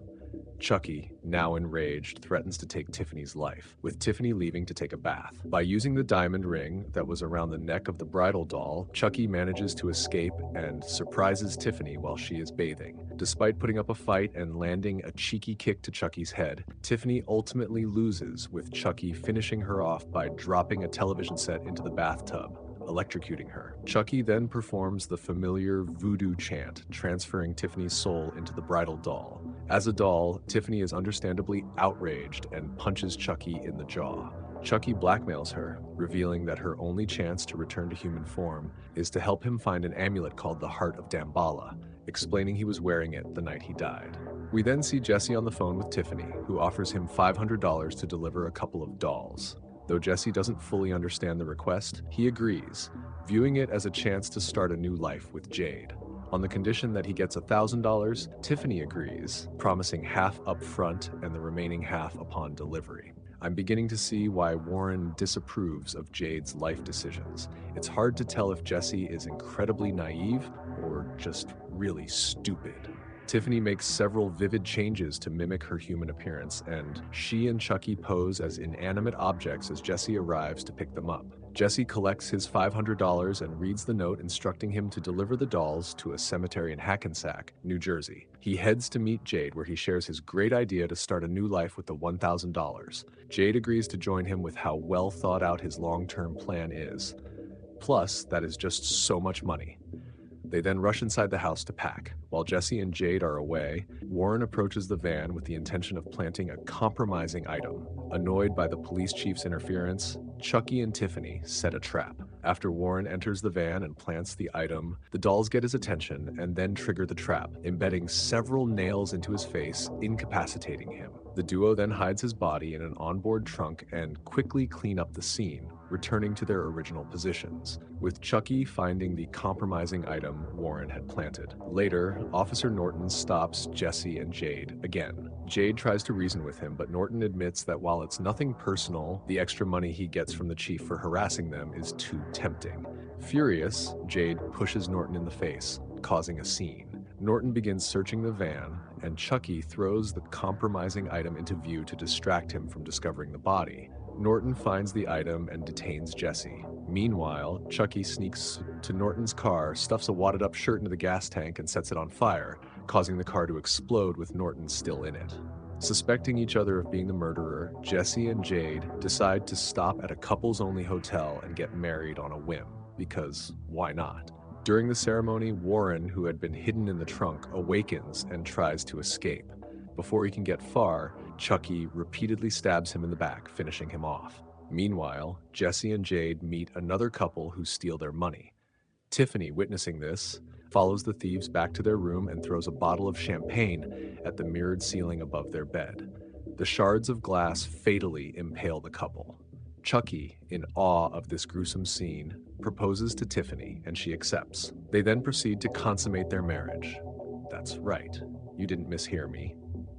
Chucky, now enraged, threatens to take Tiffany's life, with Tiffany leaving to take a bath. By using the diamond ring that was around the neck of the bridal doll, Chucky manages to escape and surprises Tiffany while she is bathing. Despite putting up a fight and landing a cheeky kick to Chucky's head, Tiffany ultimately loses, with Chucky finishing her off by dropping a television set into the bathtub, electrocuting her. Chucky then performs the familiar voodoo chant, transferring Tiffany's soul into the bridal doll. As a doll, Tiffany is understandably outraged and punches Chucky in the jaw. Chucky blackmails her, revealing that her only chance to return to human form is to help him find an amulet called the Heart of Damballa, explaining he was wearing it the night he died. We then see Jesse on the phone with Tiffany, who offers him $500 to deliver a couple of dolls. Though Jesse doesn't fully understand the request, he agrees, viewing it as a chance to start a new life with Jade. On the condition that he gets $1,000, Tiffany agrees, promising half up front and the remaining half upon delivery. I'm beginning to see why Warren disapproves of Jade's life decisions. It's hard to tell if Jesse is incredibly naive or just really stupid. Tiffany makes several vivid changes to mimic her human appearance, and she and Chucky pose as inanimate objects as Jesse arrives to pick them up. Jesse collects his $500 and reads the note instructing him to deliver the dolls to a cemetery in Hackensack, New Jersey. He heads to meet Jade, where he shares his great idea to start a new life with the $1,000. Jade agrees to join him with how well thought out his long-term plan is. Plus, that is just so much money. They then rush inside the house to pack. While Jesse and Jade are away, Warren approaches the van with the intention of planting a compromising item. Annoyed by the police chief's interference, Chucky and Tiffany set a trap. After Warren enters the van and plants the item, the dolls get his attention and then trigger the trap, embedding several nails into his face, incapacitating him. The duo then hides his body in an onboard trunk and quickly clean up the scene, returning to their original positions, with Chucky finding the compromising item Warren had planted. Later, Officer Norton stops Jesse and Jade again. Jade tries to reason with him, but Norton admits that while it's nothing personal, the extra money he gets from the chief for harassing them is too tempting. Furious, Jade pushes Norton in the face, causing a scene. Norton begins searching the van, and Chucky throws the compromising item into view to distract him from discovering the body. Norton finds the item and detains Jesse. Meanwhile, Chucky sneaks to Norton's car, stuffs a wadded-up shirt into the gas tank, and sets it on fire, causing the car to explode with Norton still in it. Suspecting each other of being the murderer, Jesse and Jade decide to stop at a couples-only hotel and get married on a whim, because why not? During the ceremony, Warren, who had been hidden in the trunk, awakens and tries to escape. Before he can get far, Chucky repeatedly stabs him in the back, finishing him off. Meanwhile, Jesse and Jade meet another couple who steal their money. Tiffany, witnessing this, follows the thieves back to their room and throws a bottle of champagne at the mirrored ceiling above their bed. The shards of glass fatally impale the couple. Chucky, in awe of this gruesome scene, proposes to Tiffany, and she accepts. They then proceed to consummate their marriage. That's right, you didn't mishear me.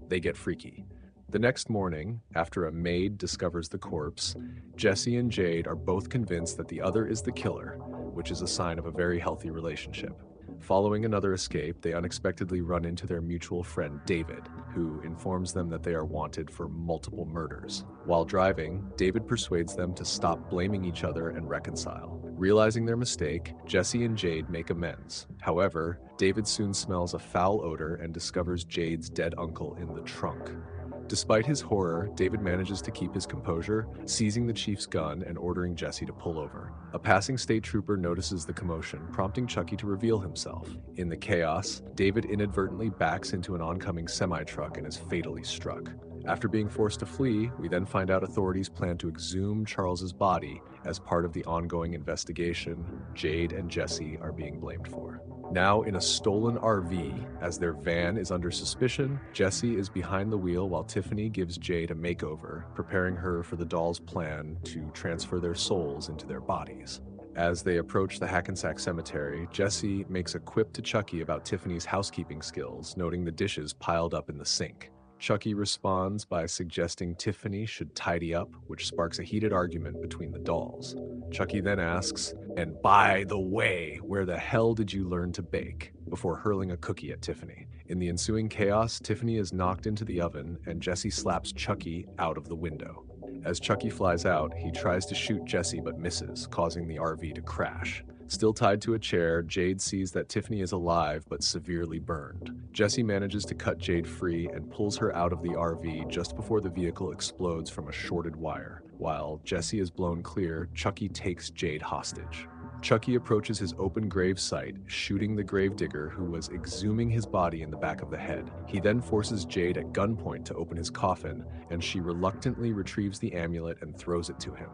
They get freaky. The next morning, after a maid discovers the corpse, Jesse and Jade are both convinced that the other is the killer, which is a sign of a very healthy relationship. Following another escape, they unexpectedly run into their mutual friend David, who informs them that they are wanted for multiple murders. While driving, David persuades them to stop blaming each other and reconcile. Realizing their mistake, Jesse and Jade make amends. However, David soon smells a foul odor and discovers Jade's dead uncle in the trunk. Despite his horror, David manages to keep his composure, seizing the chief's gun and ordering Jesse to pull over. A passing state trooper notices the commotion, prompting Chucky to reveal himself. In the chaos, David inadvertently backs into an oncoming semi-truck and is fatally struck. After being forced to flee, we then find out authorities plan to exhume Charles's body as part of the ongoing investigation Jade and Jesse are being blamed for. Now in a stolen RV, as their van is under suspicion, Jesse is behind the wheel while Tiffany gives Jade a makeover, preparing her for the doll's plan to transfer their souls into their bodies. As they approach the Hackensack Cemetery, Jesse makes a quip to Chucky about Tiffany's housekeeping skills, noting the dishes piled up in the sink. Chucky responds by suggesting Tiffany should tidy up, which sparks a heated argument between the dolls. Chucky then asks, "And by the way, where the hell did you learn to bake?" before hurling a cookie at Tiffany. In the ensuing chaos, Tiffany is knocked into the oven, and Jesse slaps Chucky out of the window. As Chucky flies out, he tries to shoot Jesse but misses, causing the RV to crash. Still tied to a chair, Jade sees that Tiffany is alive but severely burned. Jesse manages to cut Jade free and pulls her out of the RV just before the vehicle explodes from a shorted wire. While Jesse is blown clear, Chucky takes Jade hostage. Chucky approaches his open grave site, shooting the gravedigger who was exhuming his body in the back of the head. He then forces Jade at gunpoint to open his coffin, and she reluctantly retrieves the amulet and throws it to him.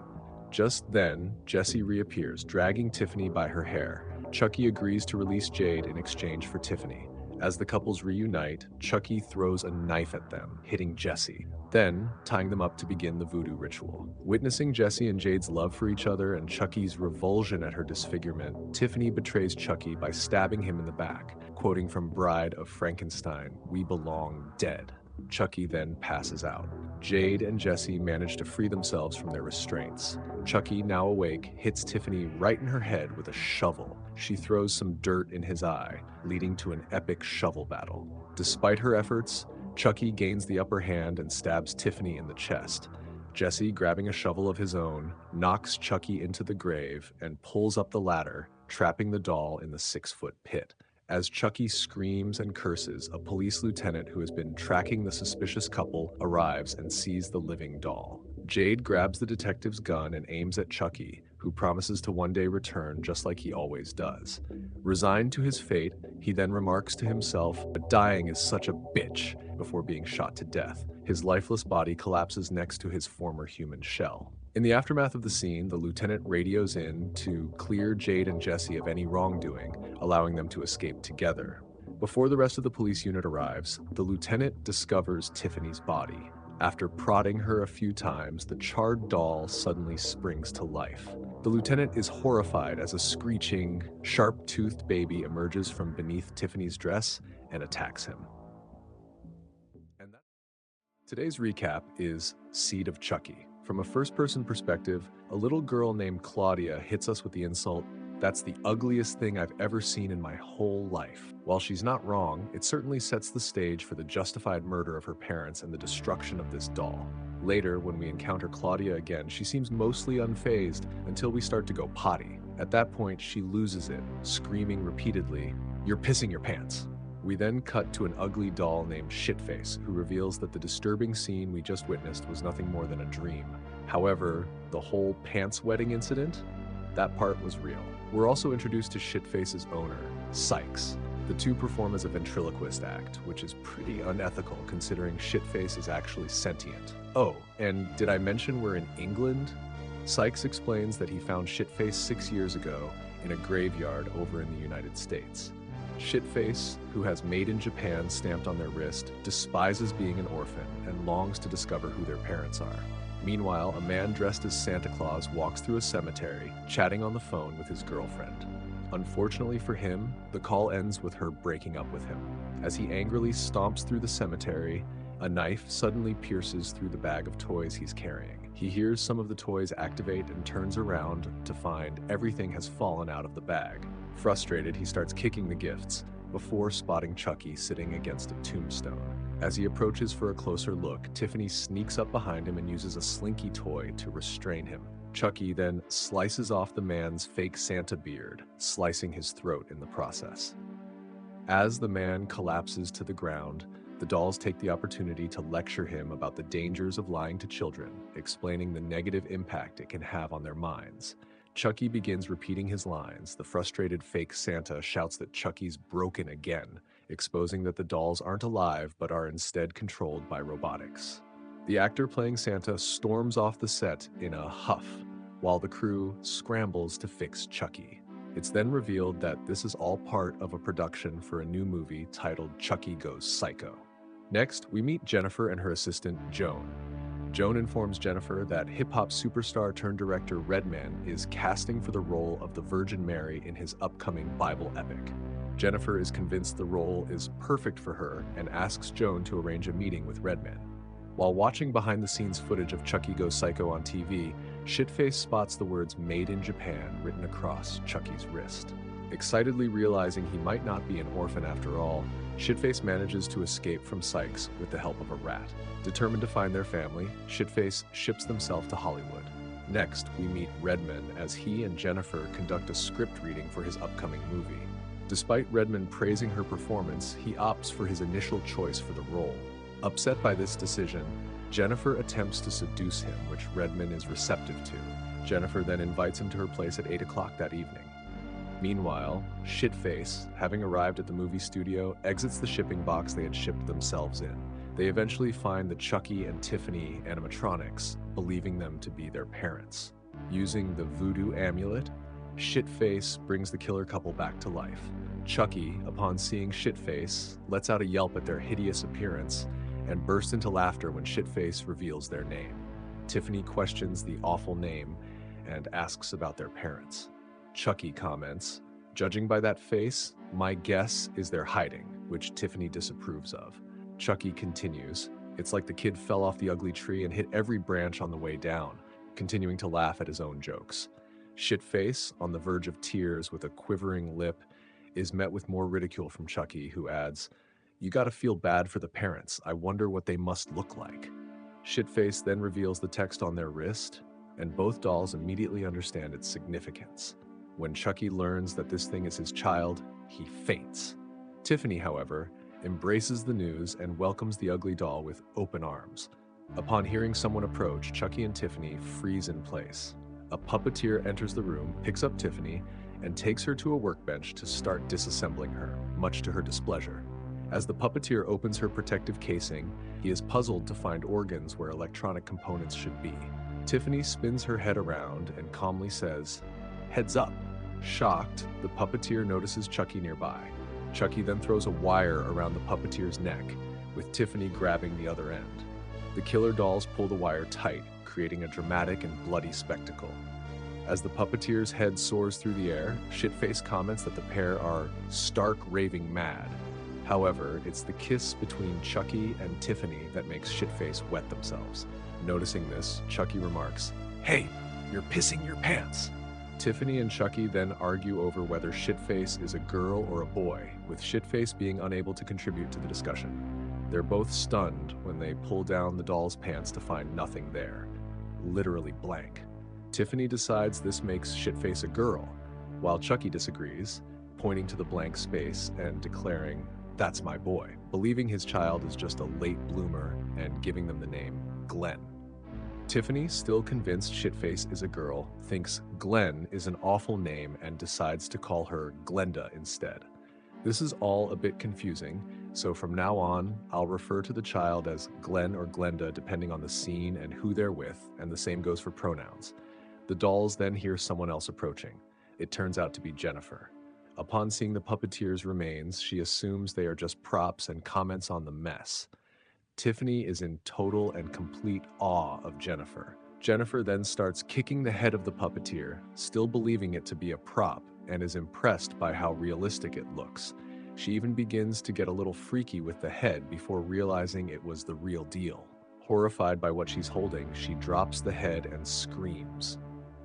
Just then, Jesse reappears, dragging Tiffany by her hair. Chucky agrees to release Jade in exchange for Tiffany. As the couples reunite, Chucky throws a knife at them, hitting Jesse, then tying them up to begin the voodoo ritual. Witnessing Jesse and Jade's love for each other and Chucky's revulsion at her disfigurement, Tiffany betrays Chucky by stabbing him in the back, quoting from Bride of Frankenstein, "We belong dead." Chucky then passes out. Jade and Jesse manage to free themselves from their restraints. Chucky, now awake, hits Tiffany right in her head with a shovel. She throws some dirt in his eye, leading to an epic shovel battle. Despite her efforts, Chucky gains the upper hand and stabs Tiffany in the chest. Jesse, grabbing a shovel of his own, knocks Chucky into the grave and pulls up the ladder, trapping the doll in the 6-foot pit. As Chucky screams and curses, a police lieutenant who has been tracking the suspicious couple arrives and sees the living doll. Jade grabs the detective's gun and aims at Chucky, who promises to one day return just like he always does. Resigned to his fate, he then remarks to himself, "But dying is such a bitch," before being shot to death. His lifeless body collapses next to his former human shell. In the aftermath of the scene, the lieutenant radios in to clear Jade and Jesse of any wrongdoing, allowing them to escape together. Before the rest of the police unit arrives, the lieutenant discovers Tiffany's body. After prodding her a few times, the charred doll suddenly springs to life. The lieutenant is horrified as a screeching, sharp-toothed baby emerges from beneath Tiffany's dress and attacks him. Today's recap is Seed of Chucky. From a first-person perspective, a little girl named Claudia hits us with the insult, "That's the ugliest thing I've ever seen in my whole life." While she's not wrong, it certainly sets the stage for the justified murder of her parents and the destruction of this doll. Later, when we encounter Claudia again, she seems mostly unfazed until we start to go potty. At that point, she loses it, screaming repeatedly, "You're pissing your pants." We then cut to an ugly doll named Shitface, who reveals that the disturbing scene we just witnessed was nothing more than a dream. However, the whole pants wetting incident? That part was real. We're also introduced to Shitface's owner, Sykes. The two perform as a ventriloquist act, which is pretty unethical considering Shitface is actually sentient. Oh, and did I mention we're in England? Sykes explains that he found Shitface 6 years ago in a graveyard over in the United States. Shitface, who has "Made in Japan" stamped on their wrist, despises being an orphan and longs to discover who their parents are. Meanwhile, a man dressed as Santa Claus walks through a cemetery, chatting on the phone with his girlfriend. Unfortunately for him, the call ends with her breaking up with him. As he angrily stomps through the cemetery, a knife suddenly pierces through the bag of toys he's carrying. He hears some of the toys activate and turns around to find everything has fallen out of the bag. Frustrated, he starts kicking the gifts, before spotting Chucky sitting against a tombstone. As he approaches for a closer look, Tiffany sneaks up behind him and uses a slinky toy to restrain him. Chucky then slices off the man's fake Santa beard, slicing his throat in the process. As the man collapses to the ground, the dolls take the opportunity to lecture him about the dangers of lying to children, explaining the negative impact it can have on their minds. Chucky begins repeating his lines. The frustrated fake Santa shouts that Chucky's broken again, exposing that the dolls aren't alive but are instead controlled by robotics. The actor playing Santa storms off the set in a huff, while the crew scrambles to fix Chucky. It's then revealed that this is all part of a production for a new movie titled Chucky Goes Psycho. Next, we meet Jennifer and her assistant, Joan. Joan informs Jennifer that hip-hop superstar turned director Redman is casting for the role of the Virgin Mary in his upcoming Bible epic. Jennifer is convinced the role is perfect for her and asks Joan to arrange a meeting with Redman. While watching behind-the-scenes footage of Chucky Goes Psycho on TV, Shitface spots the words "Made in Japan" written across Chucky's wrist. Excitedly realizing he might not be an orphan after all, Shitface manages to escape from Sykes with the help of a rat. Determined to find their family, Shitface ships themselves to Hollywood. Next, we meet Redman as he and Jennifer conduct a script reading for his upcoming movie. Despite Redman praising her performance, he opts for his initial choice for the role. Upset by this decision, Jennifer attempts to seduce him, which Redman is receptive to. Jennifer then invites him to her place at 8 o'clock that evening. Meanwhile, Shitface, having arrived at the movie studio, exits the shipping box they had shipped themselves in. They eventually find the Chucky and Tiffany animatronics, believing them to be their parents. Using the voodoo amulet, Shitface brings the killer couple back to life. Chucky, upon seeing Shitface, lets out a yelp at their hideous appearance and bursts into laughter when Shitface reveals their name. Tiffany questions the awful name and asks about their parents. Chucky comments, "Judging by that face, my guess is they're hiding," which Tiffany disapproves of. Chucky continues, "It's like the kid fell off the ugly tree and hit every branch on the way down," continuing to laugh at his own jokes. Shitface, on the verge of tears with a quivering lip, is met with more ridicule from Chucky, who adds, "You gotta feel bad for the parents. I wonder what they must look like." Shitface then reveals the text on their wrist, and both dolls immediately understand its significance. When Chucky learns that this thing is his child, he faints. Tiffany, however, embraces the news and welcomes the ugly doll with open arms. Upon hearing someone approach, Chucky and Tiffany freeze in place. A puppeteer enters the room, picks up Tiffany, and takes her to a workbench to start disassembling her, much to her displeasure. As the puppeteer opens her protective casing, he is puzzled to find organs where electronic components should be. Tiffany spins her head around and calmly says, "Heads up." Shocked, the puppeteer notices Chucky nearby. Chucky then throws a wire around the puppeteer's neck, with Tiffany grabbing the other end. The killer dolls pull the wire tight, creating a dramatic and bloody spectacle. As the puppeteer's head soars through the air, Shitface comments that the pair are stark raving mad. However, it's the kiss between Chucky and Tiffany that makes Shitface wet themselves. Noticing this, Chucky remarks, "Hey, you're pissing your pants." Tiffany and Chucky then argue over whether Shitface is a girl or a boy, with Shitface being unable to contribute to the discussion. They're both stunned when they pull down the doll's pants to find nothing there. Literally blank. Tiffany decides this makes Shitface a girl, while Chucky disagrees, pointing to the blank space and declaring, "That's my boy," believing his child is just a late bloomer and giving them the name Glenn. Tiffany, still convinced Shitface is a girl, thinks Glenn is an awful name and decides to call her Glenda instead. This is all a bit confusing, so from now on, I'll refer to the child as Glenn or Glenda depending on the scene and who they're with, and the same goes for pronouns. The dolls then hear someone else approaching. It turns out to be Jennifer. Upon seeing the puppeteer's remains, she assumes they are just props and comments on the mess. Tiffany is in total and complete awe of Jennifer. Jennifer then starts kicking the head of the puppeteer, still believing it to be a prop, and is impressed by how realistic it looks. She even begins to get a little freaky with the head before realizing it was the real deal. Horrified by what she's holding, she drops the head and screams.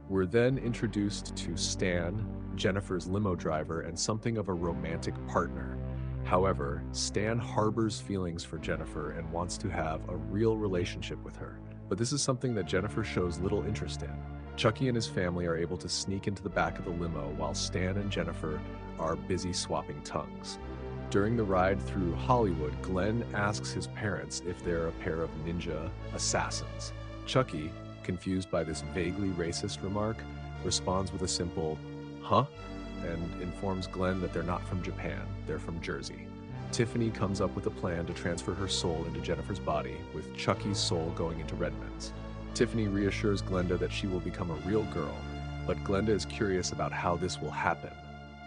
We're then introduced to Stan, Jennifer's limo driver, and something of a romantic partner. However, Stan harbors feelings for Jennifer and wants to have a real relationship with her. But this is something that Jennifer shows little interest in. Chucky and his family are able to sneak into the back of the limo while Stan and Jennifer are busy swapping tongues. During the ride through Hollywood, Glenn asks his parents if they're a pair of ninja assassins. Chucky, confused by this vaguely racist remark, responds with a simple, "Huh?" and informs Glenn that they're not from Japan, they're from Jersey. Tiffany comes up with a plan to transfer her soul into Jennifer's body, with Chucky's soul going into Redmond's. Tiffany reassures Glenda that she will become a real girl, but Glenda is curious about how this will happen.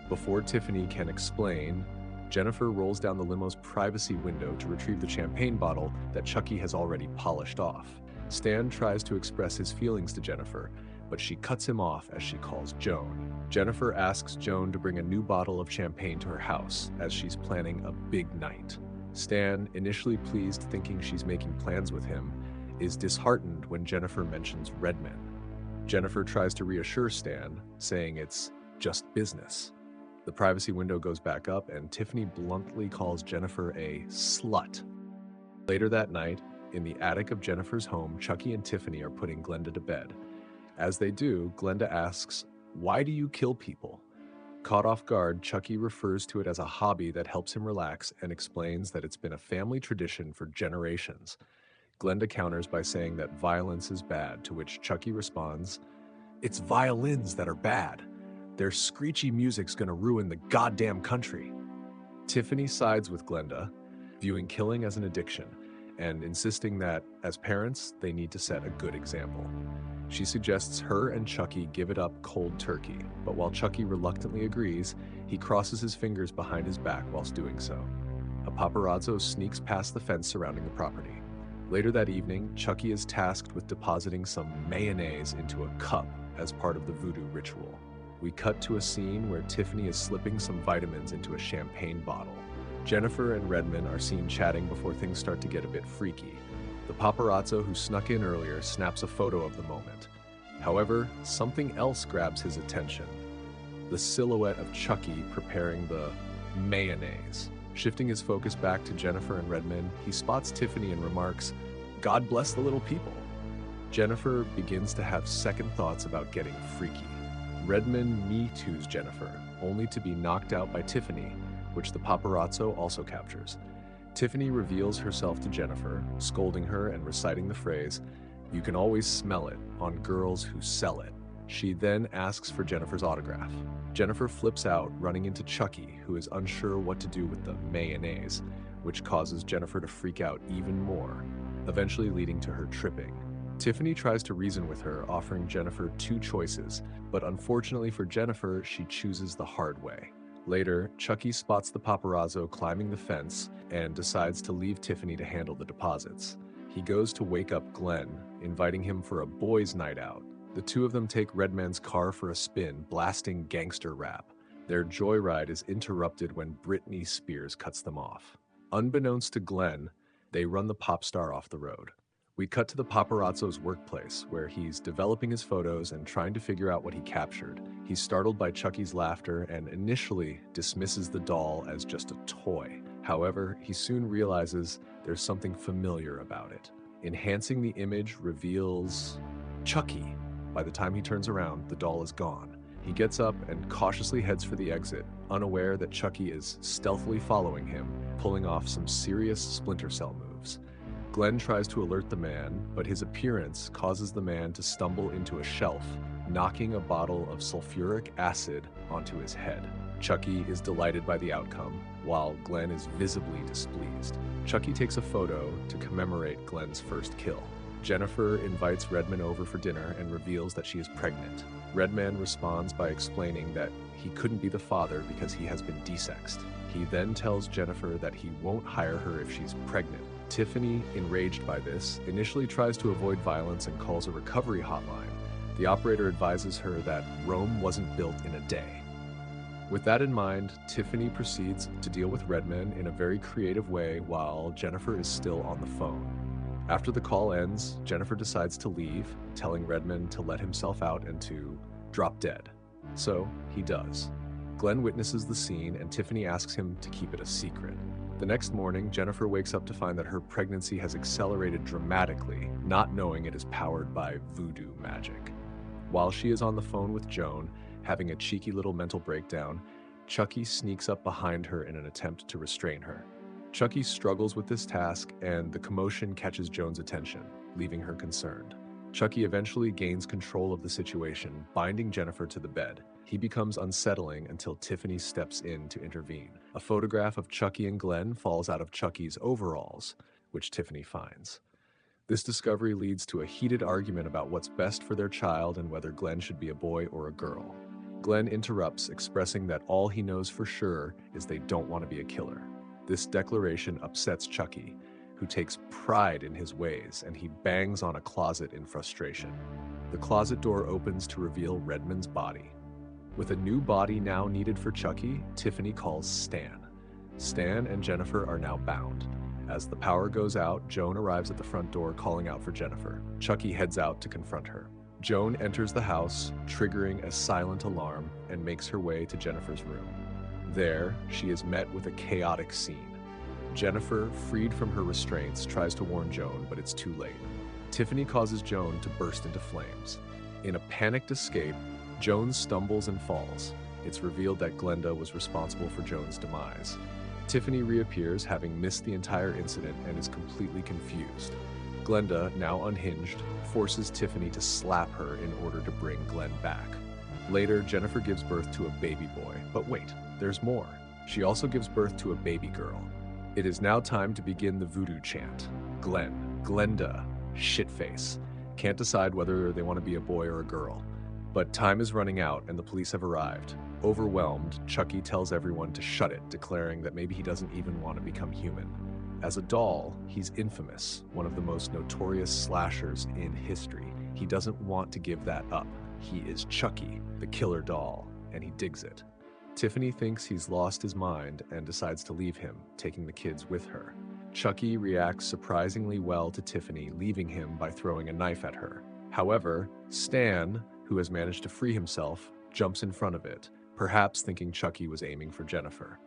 Before Tiffany can explain, Jennifer rolls down the limo's privacy window to retrieve the champagne bottle that Chucky has already polished off. Stan tries to express his feelings to Jennifer, but she cuts him off as she calls Joan. Jennifer asks Joan to bring a new bottle of champagne to her house, as she's planning a big night. Stan, initially pleased thinking she's making plans with him, is disheartened when Jennifer mentions Redman. Jennifer tries to reassure Stan, saying it's just business. The privacy window goes back up, and Tiffany bluntly calls Jennifer a slut. Later that night, in the attic of Jennifer's home, Chucky and Tiffany are putting Glenda to bed. As they do, Glenda asks, "Why do you kill people?" Caught off guard, Chucky refers to it as a hobby that helps him relax and explains that it's been a family tradition for generations. Glenda counters by saying that violence is bad, to which Chucky responds, "It's violins that are bad. Their screechy music's gonna ruin the goddamn country." Tiffany sides with Glenda, viewing killing as an addiction, and insisting that, as parents, they need to set a good example. She suggests her and Chucky give it up cold turkey, but while Chucky reluctantly agrees, he crosses his fingers behind his back whilst doing so. A paparazzo sneaks past the fence surrounding the property. Later that evening, Chucky is tasked with depositing some mayonnaise into a cup as part of the voodoo ritual. We cut to a scene where Tiffany is slipping some vitamins into a champagne bottle. Jennifer and Redmond are seen chatting before things start to get a bit freaky. The paparazzo who snuck in earlier snaps a photo of the moment. However, something else grabs his attention. The silhouette of Chucky preparing the mayonnaise. Shifting his focus back to Jennifer and Redmond, he spots Tiffany and remarks, "God bless the little people." Jennifer begins to have second thoughts about getting freaky. Redmond me-toos Jennifer, only to be knocked out by Tiffany, which the paparazzo also captures. Tiffany reveals herself to Jennifer, scolding her and reciting the phrase, "You can always smell it on girls who sell it." She then asks for Jennifer's autograph. Jennifer flips out, running into Chucky, who is unsure what to do with the mayonnaise, which causes Jennifer to freak out even more, eventually leading to her tripping. Tiffany tries to reason with her, offering Jennifer two choices, but unfortunately for Jennifer, she chooses the hard way. Later, Chucky spots the paparazzo climbing the fence and decides to leave Tiffany to handle the deposits. He goes to wake up Glenn, inviting him for a boys' night out. The two of them take Redman's car for a spin, blasting gangster rap. Their joyride is interrupted when Britney Spears cuts them off. Unbeknownst to Glenn, they run the pop star off the road. We cut to the paparazzo's workplace, where he's developing his photos and trying to figure out what he captured. He's startled by Chucky's laughter and initially dismisses the doll as just a toy. However, he soon realizes there's something familiar about it. Enhancing the image reveals Chucky. By the time he turns around, the doll is gone. He gets up and cautiously heads for the exit, unaware that Chucky is stealthily following him, pulling off some serious Splinter Cell moves. Glenn tries to alert the man, but his appearance causes the man to stumble into a shelf, knocking a bottle of sulfuric acid onto his head. Chucky is delighted by the outcome, while Glenn is visibly displeased. Chucky takes a photo to commemorate Glenn's first kill. Jennifer invites Redman over for dinner and reveals that she is pregnant. Redman responds by explaining that he couldn't be the father because he has been desexed. He then tells Jennifer that he won't hire her if she's pregnant. Tiffany, enraged by this, initially tries to avoid violence and calls a recovery hotline. The operator advises her that Rome wasn't built in a day. With that in mind, Tiffany proceeds to deal with Redman in a very creative way while Jennifer is still on the phone. After the call ends, Jennifer decides to leave, telling Redman to let himself out and to drop dead. So he does. Glenn witnesses the scene and Tiffany asks him to keep it a secret. The next morning, Jennifer wakes up to find that her pregnancy has accelerated dramatically, not knowing it is powered by voodoo magic. While she is on the phone with Joan, having a cheeky little mental breakdown, Chucky sneaks up behind her in an attempt to restrain her. Chucky struggles with this task, and the commotion catches Joan's attention, leaving her concerned. Chucky eventually gains control of the situation, binding Jennifer to the bed. He becomes unsettling until Tiffany steps in to intervene. A photograph of Chucky and Glenn falls out of Chucky's overalls, which Tiffany finds. This discovery leads to a heated argument about what's best for their child and whether Glenn should be a boy or a girl. Glenn interrupts, expressing that all he knows for sure is they don't want to be a killer. This declaration upsets Chucky, who takes pride in his ways, and he bangs on a closet in frustration. The closet door opens to reveal Redman's body. With a new body now needed for Chucky, Tiffany calls Stan. Stan and Jennifer are now bound. As the power goes out, Joan arrives at the front door calling out for Jennifer. Chucky heads out to confront her. Joan enters the house, triggering a silent alarm, and makes her way to Jennifer's room. There, she is met with a chaotic scene. Jennifer, freed from her restraints, tries to warn Joan, but it's too late. Tiffany causes Joan to burst into flames. In a panicked escape, Joan stumbles and falls. It's revealed that Glenda was responsible for Joan's demise. Tiffany reappears, having missed the entire incident, and is completely confused. Glenda, now unhinged, forces Tiffany to slap her in order to bring Glenn back. Later, Jennifer gives birth to a baby boy. But wait, there's more. She also gives birth to a baby girl. It is now time to begin the voodoo chant. Glenn, Glenda, shitface. can't decide whether they want to be a boy or a girl. But time is running out and the police have arrived. Overwhelmed, Chucky tells everyone to shut it, declaring that maybe he doesn't even want to become human. As a doll, he's infamous, one of the most notorious slashers in history. He doesn't want to give that up. He is Chucky, the killer doll, and he digs it. Tiffany thinks he's lost his mind and decides to leave him, taking the kids with her. Chucky reacts surprisingly well to Tiffany, leaving him by throwing a knife at her. However, Stan, who has managed to free himself, jumps in front of it, perhaps thinking Chucky was aiming for Jennifer.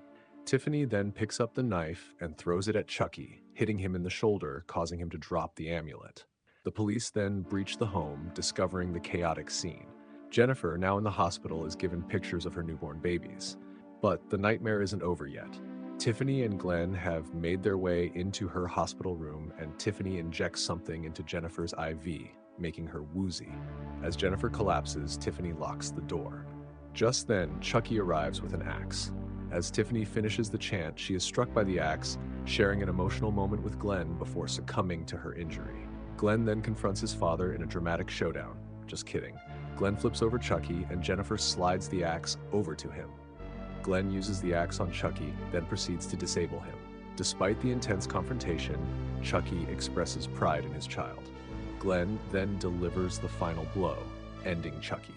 Tiffany then picks up the knife and throws it at Chucky, hitting him in the shoulder, causing him to drop the amulet. The police then breach the home, discovering the chaotic scene. Jennifer, now in the hospital, is given pictures of her newborn babies. But the nightmare isn't over yet. Tiffany and Glenn have made their way into her hospital room, and Tiffany injects something into Jennifer's IV, making her woozy. As Jennifer collapses, Tiffany locks the door. Just then, Chucky arrives with an axe. As Tiffany finishes the chant, she is struck by the axe, sharing an emotional moment with Glenn before succumbing to her injury. Glenn then confronts his father in a dramatic showdown. Just kidding. Glenn flips over Chucky, and Jennifer slides the axe over to him. Glenn uses the axe on Chucky, then proceeds to disable him. Despite the intense confrontation, Chucky expresses pride in his child. Glenn then delivers the final blow, ending Chucky.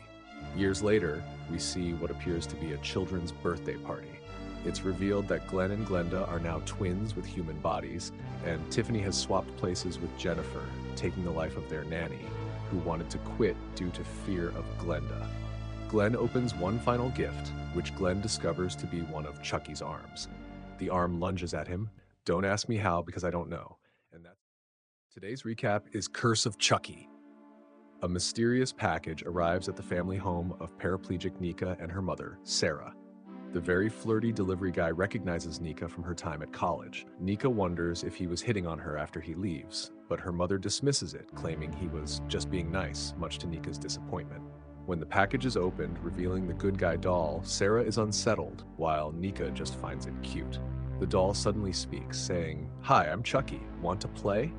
Years later, we see what appears to be a children's birthday party. It's revealed that Glenn and Glenda are now twins with human bodies, and Tiffany has swapped places with Jennifer, taking the life of their nanny, who wanted to quit due to fear of Glenda. Glenn opens one final gift, which Glenn discovers to be one of Chucky's arms. The arm lunges at him. Don't ask me how, because I don't know. Today's recap is Curse of Chucky. A mysterious package arrives at the family home of paraplegic Nika and her mother, Sarah. The very flirty delivery guy recognizes Nika from her time at college. Nika wonders if he was hitting on her after he leaves, but her mother dismisses it, claiming he was just being nice, much to Nika's disappointment. When the package is opened, revealing the good guy doll, Sarah is unsettled, while Nika just finds it cute. The doll suddenly speaks, saying, "Hi, I'm Chucky. Want to play?"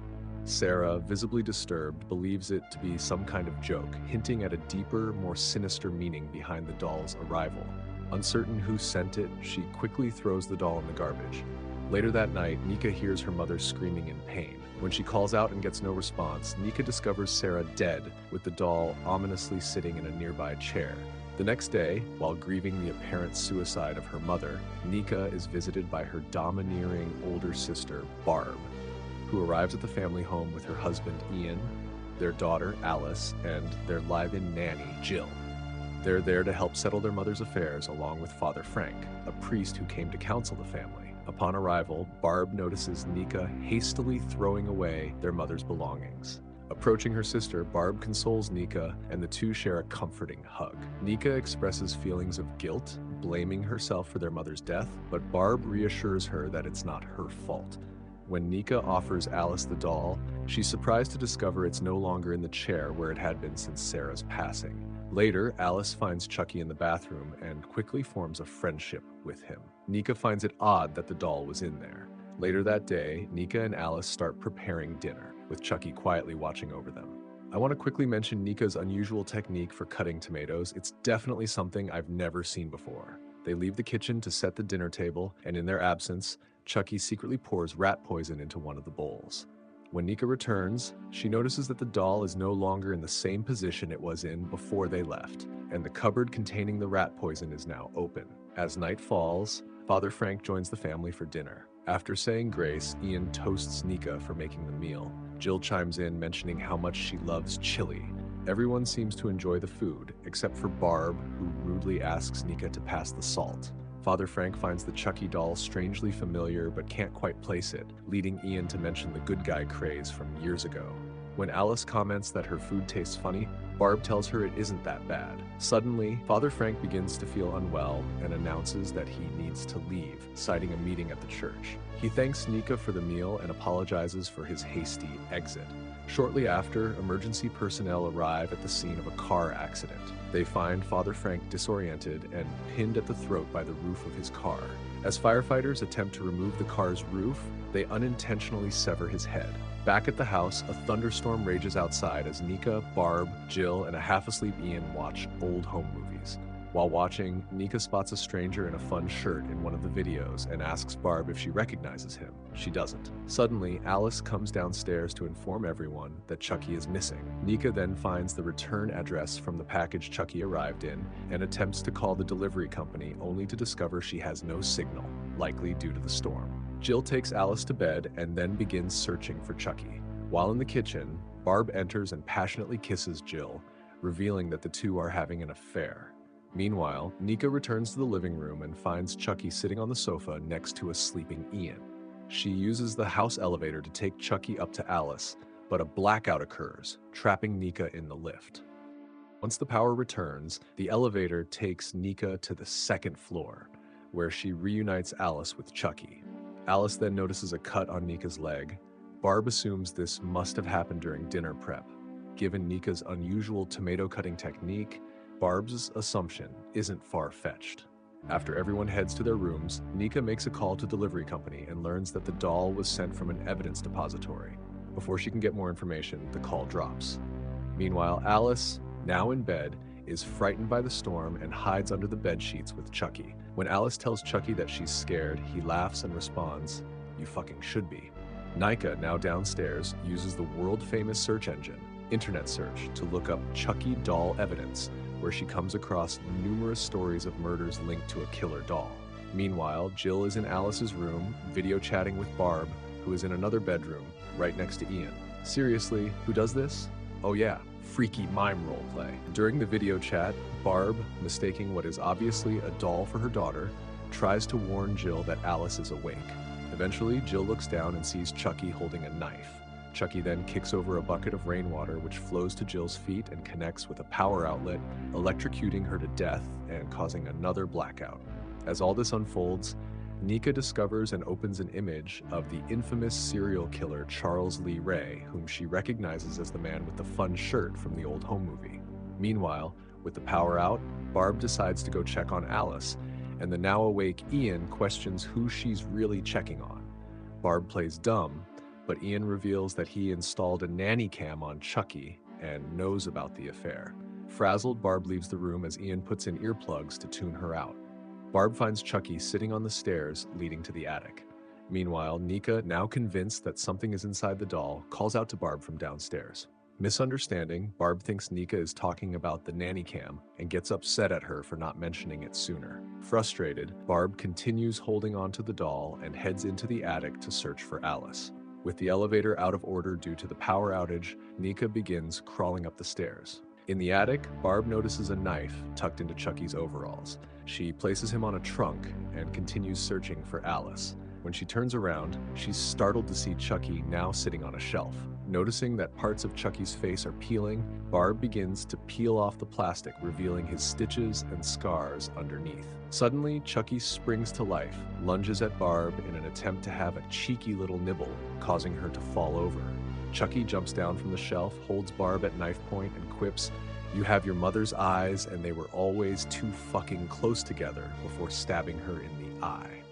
Sarah, visibly disturbed, believes it to be some kind of joke, hinting at a deeper, more sinister meaning behind the doll's arrival. Uncertain who sent it, she quickly throws the doll in the garbage. Later that night, Nika hears her mother screaming in pain. When she calls out and gets no response, Nika discovers Sarah dead, with the doll ominously sitting in a nearby chair. The next day, while grieving the apparent suicide of her mother, Nika is visited by her domineering older sister, Barb, who arrives at the family home with her husband, Ian, their daughter, Alice, and their live-in nanny, Jill. They're there to help settle their mother's affairs along with Father Frank, a priest who came to counsel the family. Upon arrival, Barb notices Nika hastily throwing away their mother's belongings. Approaching her sister, Barb consoles Nika, and the two share a comforting hug. Nika expresses feelings of guilt, blaming herself for their mother's death, but Barb reassures her that it's not her fault. When Nika offers Alice the doll, she's surprised to discover it's no longer in the chair where it had been since Sarah's passing. Later, Alice finds Chucky in the bathroom and quickly forms a friendship with him. Nika finds it odd that the doll was in there. Later that day, Nika and Alice start preparing dinner, with Chucky quietly watching over them. I want to quickly mention Nika's unusual technique for cutting tomatoes. It's definitely something I've never seen before. They leave the kitchen to set the dinner table, and in their absence, Chucky secretly pours rat poison into one of the bowls. When Nika returns, she notices that the doll is no longer in the same position it was in before they left, and the cupboard containing the rat poison is now open. As night falls, Father Frank joins the family for dinner. After saying grace, Ian toasts Nika for making the meal. Jill chimes in, mentioning how much she loves chili. Everyone seems to enjoy the food, except for Barb, who rudely asks Nika to pass the salt. Father Frank finds the Chucky doll strangely familiar but can't quite place it, leading Ian to mention the good guy craze from years ago. When Alice comments that her food tastes funny, Barb tells her it isn't that bad. Suddenly, Father Frank begins to feel unwell and announces that he needs to leave, citing a meeting at the church. He thanks Nika for the meal and apologizes for his hasty exit. Shortly after, emergency personnel arrive at the scene of a car accident. They find Father Frank disoriented and pinned at the throat by the roof of his car. As firefighters attempt to remove the car's roof, they unintentionally sever his head. Back at the house, a thunderstorm rages outside as Nika, Barb, Jill, and a half-asleep Ian watch old home movies. While watching, Nika spots a stranger in a fun shirt in one of the videos and asks Barb if she recognizes him. She doesn't. Suddenly, Alice comes downstairs to inform everyone that Chucky is missing. Nika then finds the return address from the package Chucky arrived in and attempts to call the delivery company, only to discover she has no signal, likely due to the storm. Jill takes Alice to bed and then begins searching for Chucky. While in the kitchen, Barb enters and passionately kisses Jill, revealing that the two are having an affair. Meanwhile, Nika returns to the living room and finds Chucky sitting on the sofa next to a sleeping Ian. She uses the house elevator to take Chucky up to Alice, but a blackout occurs, trapping Nika in the lift. Once the power returns, the elevator takes Nika to the second floor, where she reunites Alice with Chucky. Alice then notices a cut on Nika's leg. Barb assumes this must have happened during dinner prep. Given Nika's unusual tomato cutting technique, Barb's assumption isn't far-fetched. After everyone heads to their rooms, Nika makes a call to delivery company and learns that the doll was sent from an evidence depository. Before she can get more information, the call drops. Meanwhile, Alice, now in bed, is frightened by the storm and hides under the bed sheets with Chucky. When Alice tells Chucky that she's scared, he laughs and responds, "You fucking should be." Nika, now downstairs, uses the world-famous search engine, Internet Search, to look up Chucky doll evidence, where she comes across numerous stories of murders linked to a killer doll. Meanwhile, Jill is in Alice's room, video chatting with Barb, who is in another bedroom, right next to Ian. Seriously, who does this? Oh yeah, freaky mime roleplay. During the video chat, Barb, mistaking what is obviously a doll for her daughter, tries to warn Jill that Alice is awake. Eventually, Jill looks down and sees Chucky holding a knife. Chucky then kicks over a bucket of rainwater which flows to Jill's feet and connects with a power outlet, electrocuting her to death and causing another blackout. As all this unfolds, Nika discovers and opens an image of the infamous serial killer Charles Lee Ray, whom she recognizes as the man with the fun shirt from the old home movie. Meanwhile, with the power out, Barb decides to go check on Alice, and the now awake Ian questions who she's really checking on. Barb plays dumb, but Ian reveals that he installed a nanny cam on Chucky and knows about the affair. Frazzled, Barb leaves the room as Ian puts in earplugs to tune her out. Barb finds Chucky sitting on the stairs leading to the attic. Meanwhile, Nika, now convinced that something is inside the doll, calls out to Barb from downstairs. Misunderstanding, Barb thinks Nika is talking about the nanny cam and gets upset at her for not mentioning it sooner. Frustrated, Barb continues holding onto the doll and heads into the attic to search for Alice. With the elevator out of order due to the power outage, Nika begins crawling up the stairs. In the attic, Barb notices a knife tucked into Chucky's overalls. She places him on a trunk and continues searching for Alice. When she turns around, she's startled to see Chucky now sitting on a shelf. Noticing that parts of Chucky's face are peeling, Barb begins to peel off the plastic, revealing his stitches and scars underneath. Suddenly, Chucky springs to life, lunges at Barb in an attempt to have a cheeky little nibble, causing her to fall over. Chucky jumps down from the shelf, holds Barb at knife point, and quips, "You have your mother's eyes, and they were always too fucking close together," before stabbing her in the eye.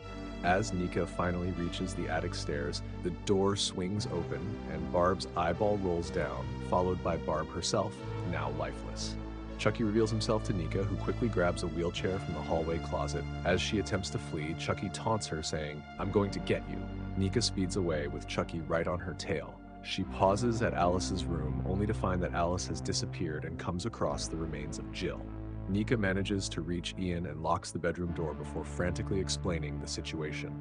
As Nika finally reaches the attic stairs, the door swings open and Barb's eyeball rolls down, followed by Barb herself, now lifeless. Chucky reveals himself to Nika, who quickly grabs a wheelchair from the hallway closet. As she attempts to flee, Chucky taunts her, saying, "I'm going to get you." Nika speeds away with Chucky right on her tail. She pauses at Alice's room, only to find that Alice has disappeared and comes across the remains of Jill. Nika manages to reach Ian and locks the bedroom door before frantically explaining the situation.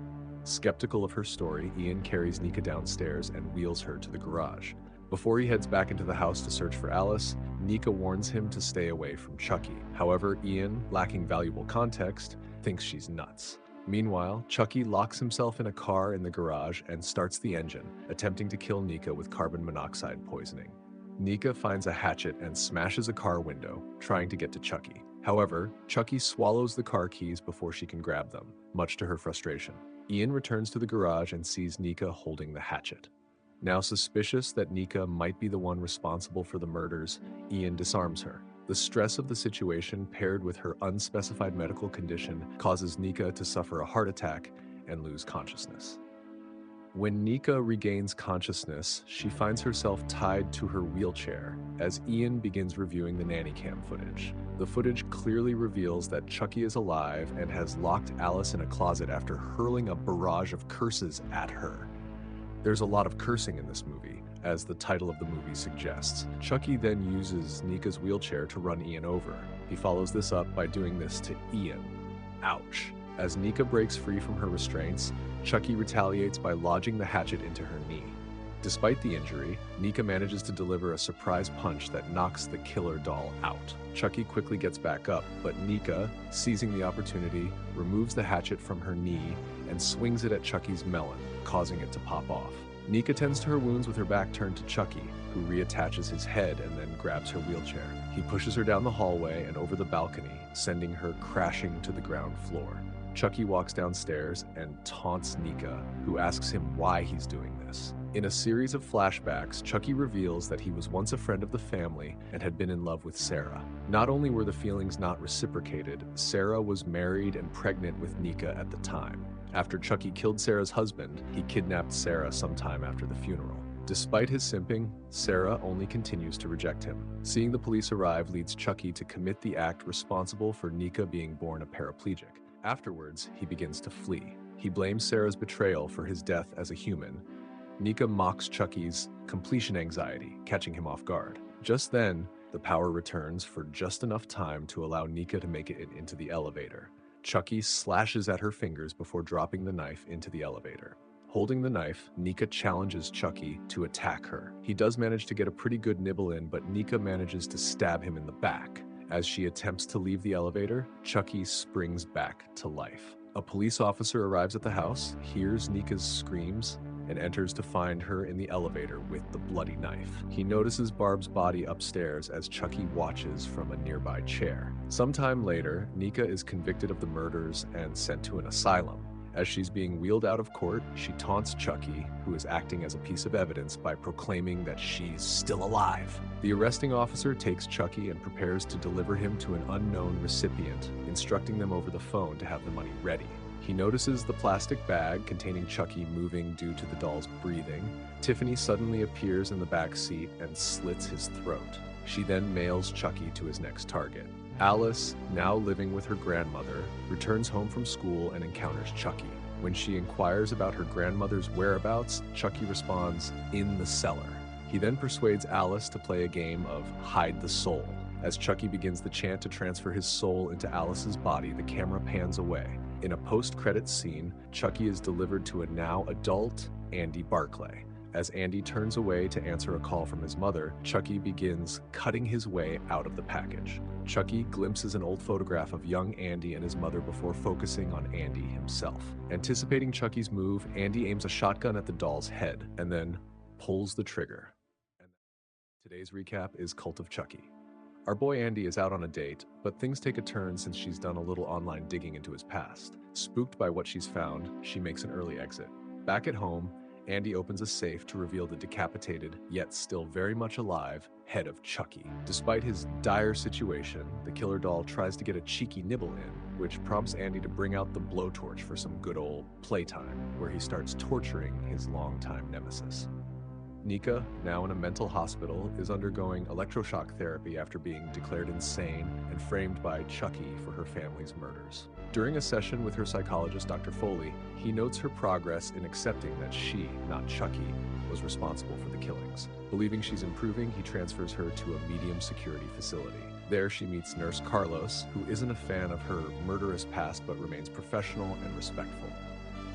Skeptical of her story, Ian carries Nika downstairs and wheels her to the garage. Before he heads back into the house to search for Alice, Nika warns him to stay away from Chucky. However, Ian, lacking valuable context, thinks she's nuts. Meanwhile, Chucky locks himself in a car in the garage and starts the engine, attempting to kill Nika with carbon monoxide poisoning. Nika finds a hatchet and smashes a car window, trying to get to Chucky. However, Chucky swallows the car keys before she can grab them, much to her frustration. Ian returns to the garage and sees Nika holding the hatchet. Now suspicious that Nika might be the one responsible for the murders, Ian disarms her. The stress of the situation, paired with her unspecified medical condition, causes Nika to suffer a heart attack and lose consciousness. When Nika regains consciousness, she finds herself tied to her wheelchair as Ian begins reviewing the nanny cam footage. The footage clearly reveals that Chucky is alive and has locked Alice in a closet after hurling a barrage of curses at her. There's a lot of cursing in this movie, as the title of the movie suggests. Chucky then uses Nika's wheelchair to run Ian over. He follows this up by doing this to Ian. Ouch. As Nika breaks free from her restraints, Chucky retaliates by lodging the hatchet into her knee. Despite the injury, Nika manages to deliver a surprise punch that knocks the killer doll out. Chucky quickly gets back up, but Nika, seizing the opportunity, removes the hatchet from her knee and swings it at Chucky's melon, causing it to pop off. Nika tends to her wounds with her back turned to Chucky, who reattaches his head and then grabs her wheelchair. He pushes her down the hallway and over the balcony, sending her crashing to the ground floor. Chucky walks downstairs and taunts Nika, who asks him why he's doing this. In a series of flashbacks, Chucky reveals that he was once a friend of the family and had been in love with Sarah. Not only were the feelings not reciprocated, Sarah was married and pregnant with Nika at the time. After Chucky killed Sarah's husband, he kidnapped Sarah sometime after the funeral. Despite his simping, Sarah only continues to reject him. Seeing the police arrive leads Chucky to commit the act responsible for Nika being born a paraplegic. Afterwards, he begins to flee. He blames Sarah's betrayal for his death as a human. Nika mocks Chucky's completion anxiety, catching him off guard. Just then, the power returns for just enough time to allow Nika to make it into the elevator. Chucky slashes at her fingers before dropping the knife into the elevator. Holding the knife, Nika challenges Chucky to attack her. He does manage to get a pretty good nibble in, but Nika manages to stab him in the back. As she attempts to leave the elevator, Chucky springs back to life. A police officer arrives at the house, hears Nika's screams, and enters to find her in the elevator with the bloody knife. He notices Barb's body upstairs as Chucky watches from a nearby chair. Sometime later, Nika is convicted of the murders and sent to an asylum. As she's being wheeled out of court, she taunts Chucky, who is acting as a piece of evidence by proclaiming that she's still alive. The arresting officer takes Chucky and prepares to deliver him to an unknown recipient, instructing them over the phone to have the money ready. He notices the plastic bag containing Chucky moving due to the doll's breathing. Tiffany suddenly appears in the back seat and slits his throat. She then mails Chucky to his next target. Alice, now living with her grandmother, returns home from school and encounters Chucky. When she inquires about her grandmother's whereabouts, Chucky responds, "In the cellar." He then persuades Alice to play a game of hide the soul. As Chucky begins the chant to transfer his soul into Alice's body, the camera pans away. In a post-credits scene, Chucky is delivered to a now adult Andy Barclay. As Andy turns away to answer a call from his mother, Chucky begins cutting his way out of the package. Chucky glimpses an old photograph of young Andy and his mother before focusing on Andy himself. Anticipating Chucky's move, Andy aims a shotgun at the doll's head and then pulls the trigger. Today's recap is Cult of Chucky. Our boy Andy is out on a date, but things take a turn since she's done a little online digging into his past. Spooked by what she's found, she makes an early exit. Back at home, Andy opens a safe to reveal the decapitated, yet still very much alive, head of Chucky. Despite his dire situation, the killer doll tries to get a cheeky nibble in, which prompts Andy to bring out the blowtorch for some good old playtime, where he starts torturing his longtime nemesis. Nika, now in a mental hospital, is undergoing electroshock therapy after being declared insane and framed by Chucky for her family's murders. During a session with her psychologist, Dr. Foley, he notes her progress in accepting that she, not Chucky, was responsible for the killings. Believing she's improving, he transfers her to a medium security facility. There she meets Nurse Carlos, who isn't a fan of her murderous past but remains professional and respectful.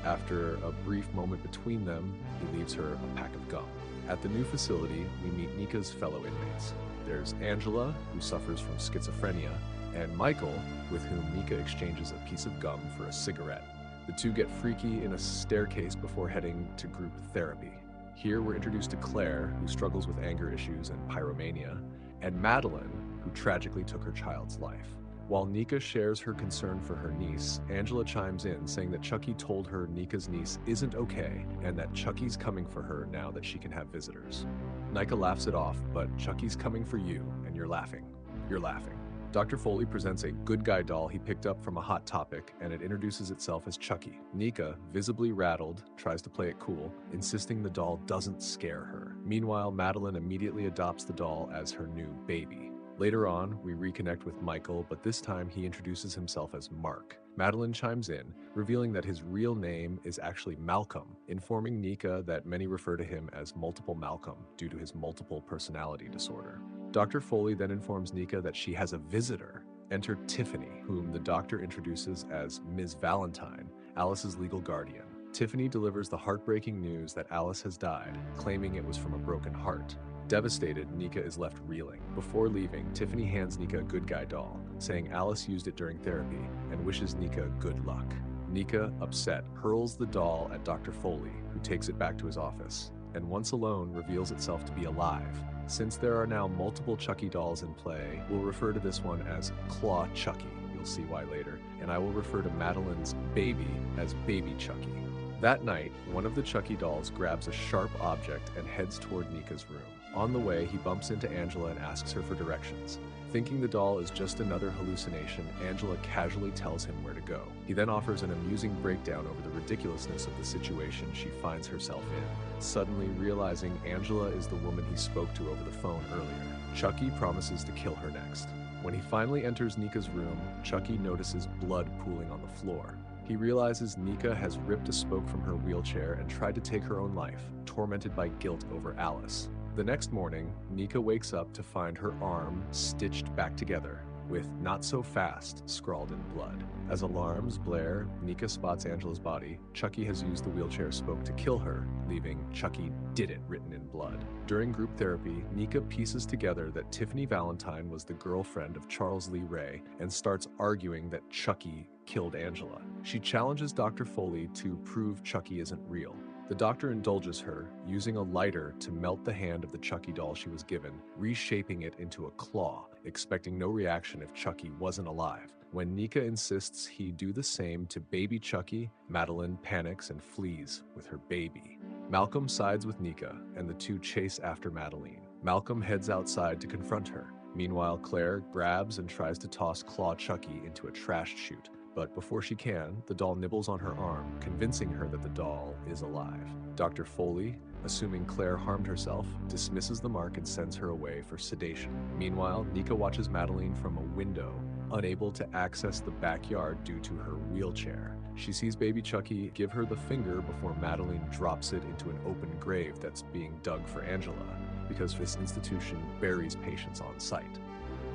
After a brief moment between them, he leaves her a pack of gum. At the new facility, we meet Nika's fellow inmates. There's Angela, who suffers from schizophrenia, and Michael, with whom Nika exchanges a piece of gum for a cigarette. The two get freaky in a staircase before heading to group therapy. Here we're introduced to Claire, who struggles with anger issues and pyromania, and Madeline, who tragically took her child's life. While Nika shares her concern for her niece, Angela chimes in, saying that Chucky told her Nika's niece isn't okay and that Chucky's coming for her now that she can have visitors. Nika laughs it off, but Chucky's coming for you, and you're laughing. You're laughing. Dr. Foley presents a good guy doll he picked up from a Hot Topic, and it introduces itself as Chucky. Nika, visibly rattled, tries to play it cool, insisting the doll doesn't scare her. Meanwhile, Madeline immediately adopts the doll as her new baby. Later on, we reconnect with Michael, but this time he introduces himself as Mark. Madeline chimes in, revealing that his real name is actually Malcolm, informing Nika that many refer to him as Multiple Malcolm due to his multiple personality disorder. Dr. Foley then informs Nika that she has a visitor. Enter Tiffany, whom the doctor introduces as Ms. Valentine, Alice's legal guardian. Tiffany delivers the heartbreaking news that Alice has died, claiming it was from a broken heart. Devastated, Nika is left reeling. Before leaving, Tiffany hands Nika a good guy doll, saying Alice used it during therapy, and wishes Nika good luck. Nika, upset, hurls the doll at Dr. Foley, who takes it back to his office, and once alone reveals itself to be alive. Since there are now multiple Chucky dolls in play, we'll refer to this one as Claw Chucky. You'll see why later. And I will refer to Madeline's baby as Baby Chucky. That night, one of the Chucky dolls grabs a sharp object and heads toward Nika's room. On the way, he bumps into Angela and asks her for directions. Thinking the doll is just another hallucination, Angela casually tells him where to go. He then offers an amusing breakdown over the ridiculousness of the situation she finds herself in, suddenly realizing Angela is the woman he spoke to over the phone earlier. Chucky promises to kill her next. When he finally enters Nika's room, Chucky notices blood pooling on the floor. He realizes Nika has ripped a spoke from her wheelchair and tried to take her own life, tormented by guilt over Alice. The next morning, Nika wakes up to find her arm stitched back together, with "not so fast" scrawled in blood. As alarms blare, Nika spots Angela's body. Chucky has used the wheelchair spoke to kill her, leaving "Chucky did it" written in blood. During group therapy, Nika pieces together that Tiffany Valentine was the girlfriend of Charles Lee Ray and starts arguing that Chucky killed Angela. She challenges Dr. Foley to prove Chucky isn't real. The doctor indulges her, using a lighter to melt the hand of the Chucky doll she was given, reshaping it into a claw, expecting no reaction if Chucky wasn't alive. When Nika insists he do the same to baby Chucky, Madeline panics and flees with her baby. Malcolm sides with Nika, and the two chase after Madeline. Malcolm heads outside to confront her. Meanwhile, Claire grabs and tries to toss Claw Chucky into a trash chute. But before she can, the doll nibbles on her arm, convincing her that the doll is alive. Dr. Foley, assuming Claire harmed herself, dismisses the mark and sends her away for sedation. Meanwhile, Nika watches Madeline from a window, unable to access the backyard due to her wheelchair. She sees baby Chucky give her the finger before Madeline drops it into an open grave that's being dug for Angela, because this institution buries patients on site.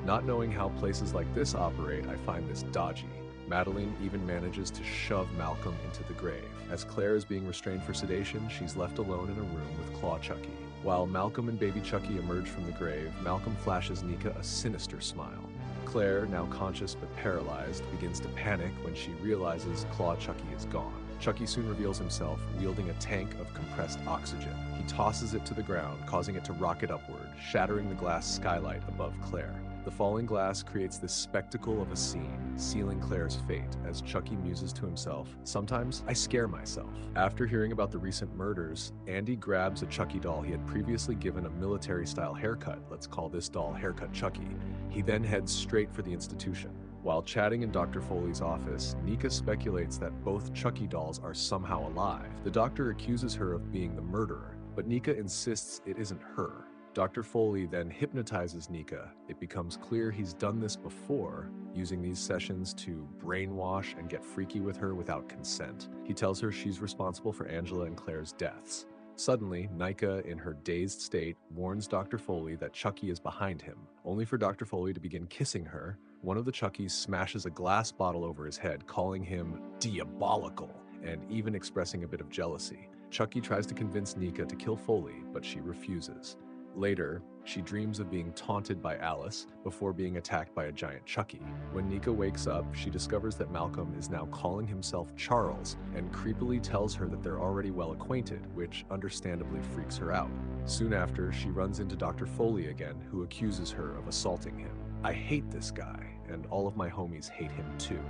Not knowing how places like this operate, I find this dodgy. Madeline even manages to shove Malcolm into the grave. As Claire is being restrained for sedation, she's left alone in a room with Claw Chucky. While Malcolm and baby Chucky emerge from the grave, Malcolm flashes Nika a sinister smile. Claire, now conscious but paralyzed, begins to panic when she realizes Claw Chucky is gone. Chucky soon reveals himself, wielding a tank of compressed oxygen. He tosses it to the ground, causing it to rocket upward, shattering the glass skylight above Claire. The falling glass creates this spectacle of a scene, sealing Claire's fate, as Chucky muses to himself, "Sometimes I scare myself." After hearing about the recent murders, Andy grabs a Chucky doll he had previously given a military-style haircut. Let's call this doll Haircut Chucky. He then heads straight for the institution. While chatting in Dr. Foley's office, Nika speculates that both Chucky dolls are somehow alive. The doctor accuses her of being the murderer, but Nika insists it isn't her. Dr. Foley then hypnotizes Nika. It becomes clear he's done this before, using these sessions to brainwash and get freaky with her without consent. He tells her she's responsible for Angela and Claire's deaths. Suddenly, Nika, in her dazed state, warns Dr. Foley that Chucky is behind him. Only for Dr. Foley to begin kissing her, one of the Chuckies smashes a glass bottle over his head, calling him diabolical, and even expressing a bit of jealousy. Chucky tries to convince Nika to kill Foley, but she refuses. Later, she dreams of being taunted by Alice before being attacked by a giant Chucky. When Nika wakes up, she discovers that Malcolm is now calling himself Charles and creepily tells her that they're already well acquainted, which understandably freaks her out. Soon after, she runs into Dr. Foley again, who accuses her of assaulting him. "I hate this guy, and all of my homies hate him too."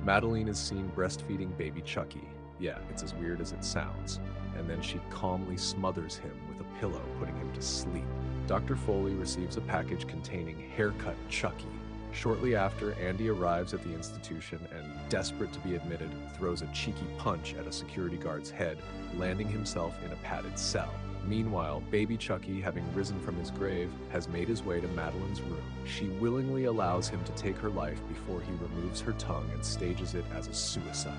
Madeline is seen breastfeeding baby Chucky. Yeah, it's as weird as it sounds. And then she calmly smothers him with a pillow, putting him to sleep. Dr. Foley receives a package containing Haircut Chucky. Shortly after, Andy arrives at the institution and, desperate to be admitted, throws a cheeky punch at a security guard's head, landing himself in a padded cell. Meanwhile, baby Chucky, having risen from his grave, has made his way to Madeline's room. She willingly allows him to take her life before he removes her tongue and stages it as a suicide.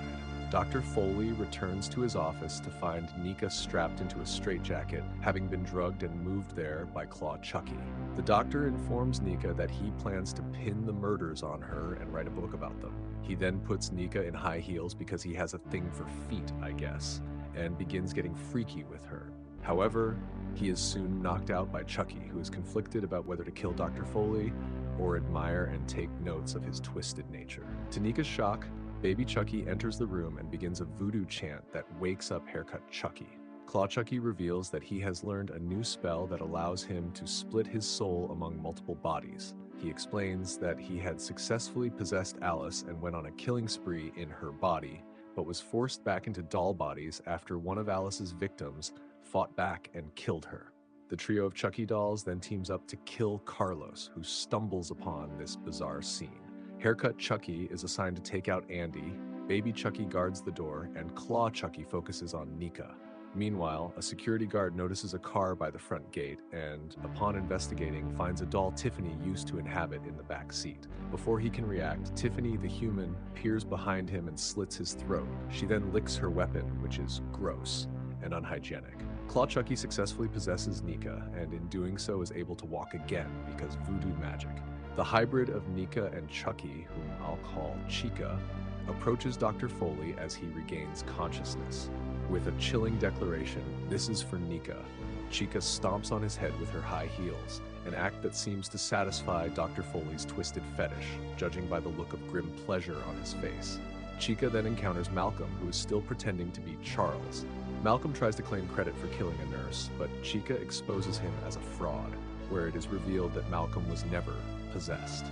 Dr. Foley returns to his office to find Nika strapped into a straitjacket, having been drugged and moved there by Claw Chucky. The doctor informs Nika that he plans to pin the murders on her and write a book about them. He then puts Nika in high heels because he has a thing for feet, I guess, and begins getting freaky with her. However, he is soon knocked out by Chucky, who is conflicted about whether to kill Dr. Foley or admire and take notes of his twisted nature. To Nika's shock, baby Chucky enters the room and begins a voodoo chant that wakes up haircut Chucky. Claw Chucky reveals that he has learned a new spell that allows him to split his soul among multiple bodies. He explains that he had successfully possessed Alice and went on a killing spree in her body, but was forced back into doll bodies after one of Alice's victims fought back and killed her. The trio of Chucky dolls then teams up to kill Carlos, who stumbles upon this bizarre scene. Haircut Chucky is assigned to take out Andy, baby Chucky guards the door, and Claw Chucky focuses on Nika. Meanwhile, a security guard notices a car by the front gate and, upon investigating, finds a doll Tiffany used to inhabit in the back seat. Before he can react, Tiffany the human peers behind him and slits his throat. She then licks her weapon, which is gross and unhygienic. Claw Chucky successfully possesses Nika, and in doing so is able to walk again because voodoo magic. The hybrid of Nika and Chucky, whom I'll call Chica, approaches Dr. Foley as he regains consciousness. With a chilling declaration, "This is for Nika," Chica stomps on his head with her high heels, an act that seems to satisfy Dr. Foley's twisted fetish, judging by the look of grim pleasure on his face. Chica then encounters Malcolm, who is still pretending to be Charles. Malcolm tries to claim credit for killing a nurse, but Chica exposes him as a fraud, where it is revealed that Malcolm was never possessed.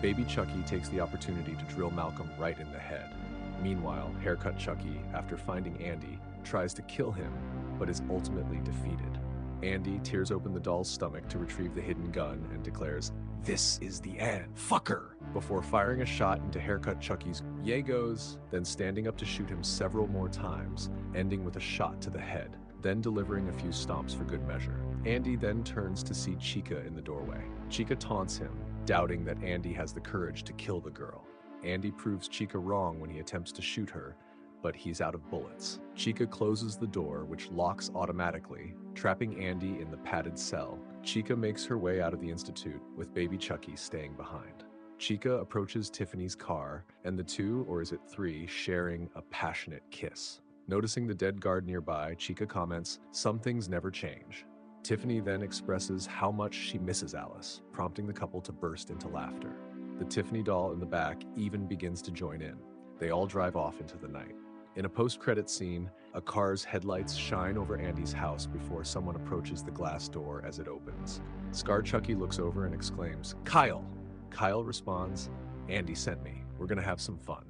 Baby Chucky takes the opportunity to drill Malcolm right in the head. Meanwhile, haircut Chucky, after finding Andy, tries to kill him, but is ultimately defeated. Andy tears open the doll's stomach to retrieve the hidden gun and declares, "This is the end, fucker!" before firing a shot into haircut Chucky's "Yay goes," then standing up to shoot him several more times, ending with a shot to the head, then delivering a few stomps for good measure. Andy then turns to see Chica in the doorway. Chica taunts him, doubting that Andy has the courage to kill the girl. Andy proves Chica wrong when he attempts to shoot her, but he's out of bullets. Chica closes the door, which locks automatically, trapping Andy in the padded cell. Chica makes her way out of the institute, with baby Chucky staying behind. Chica approaches Tiffany's car, and the two, or is it three, sharing a passionate kiss. Noticing the dead guard nearby, Chica comments, "Some things never change." Tiffany then expresses how much she misses Alice, prompting the couple to burst into laughter. The Tiffany doll in the back even begins to join in. They all drive off into the night. In a post-credit scene, a car's headlights shine over Andy's house before someone approaches the glass door as it opens. Scarred Chucky looks over and exclaims, "Kyle!" Kyle responds, "Andy sent me. We're gonna have some fun."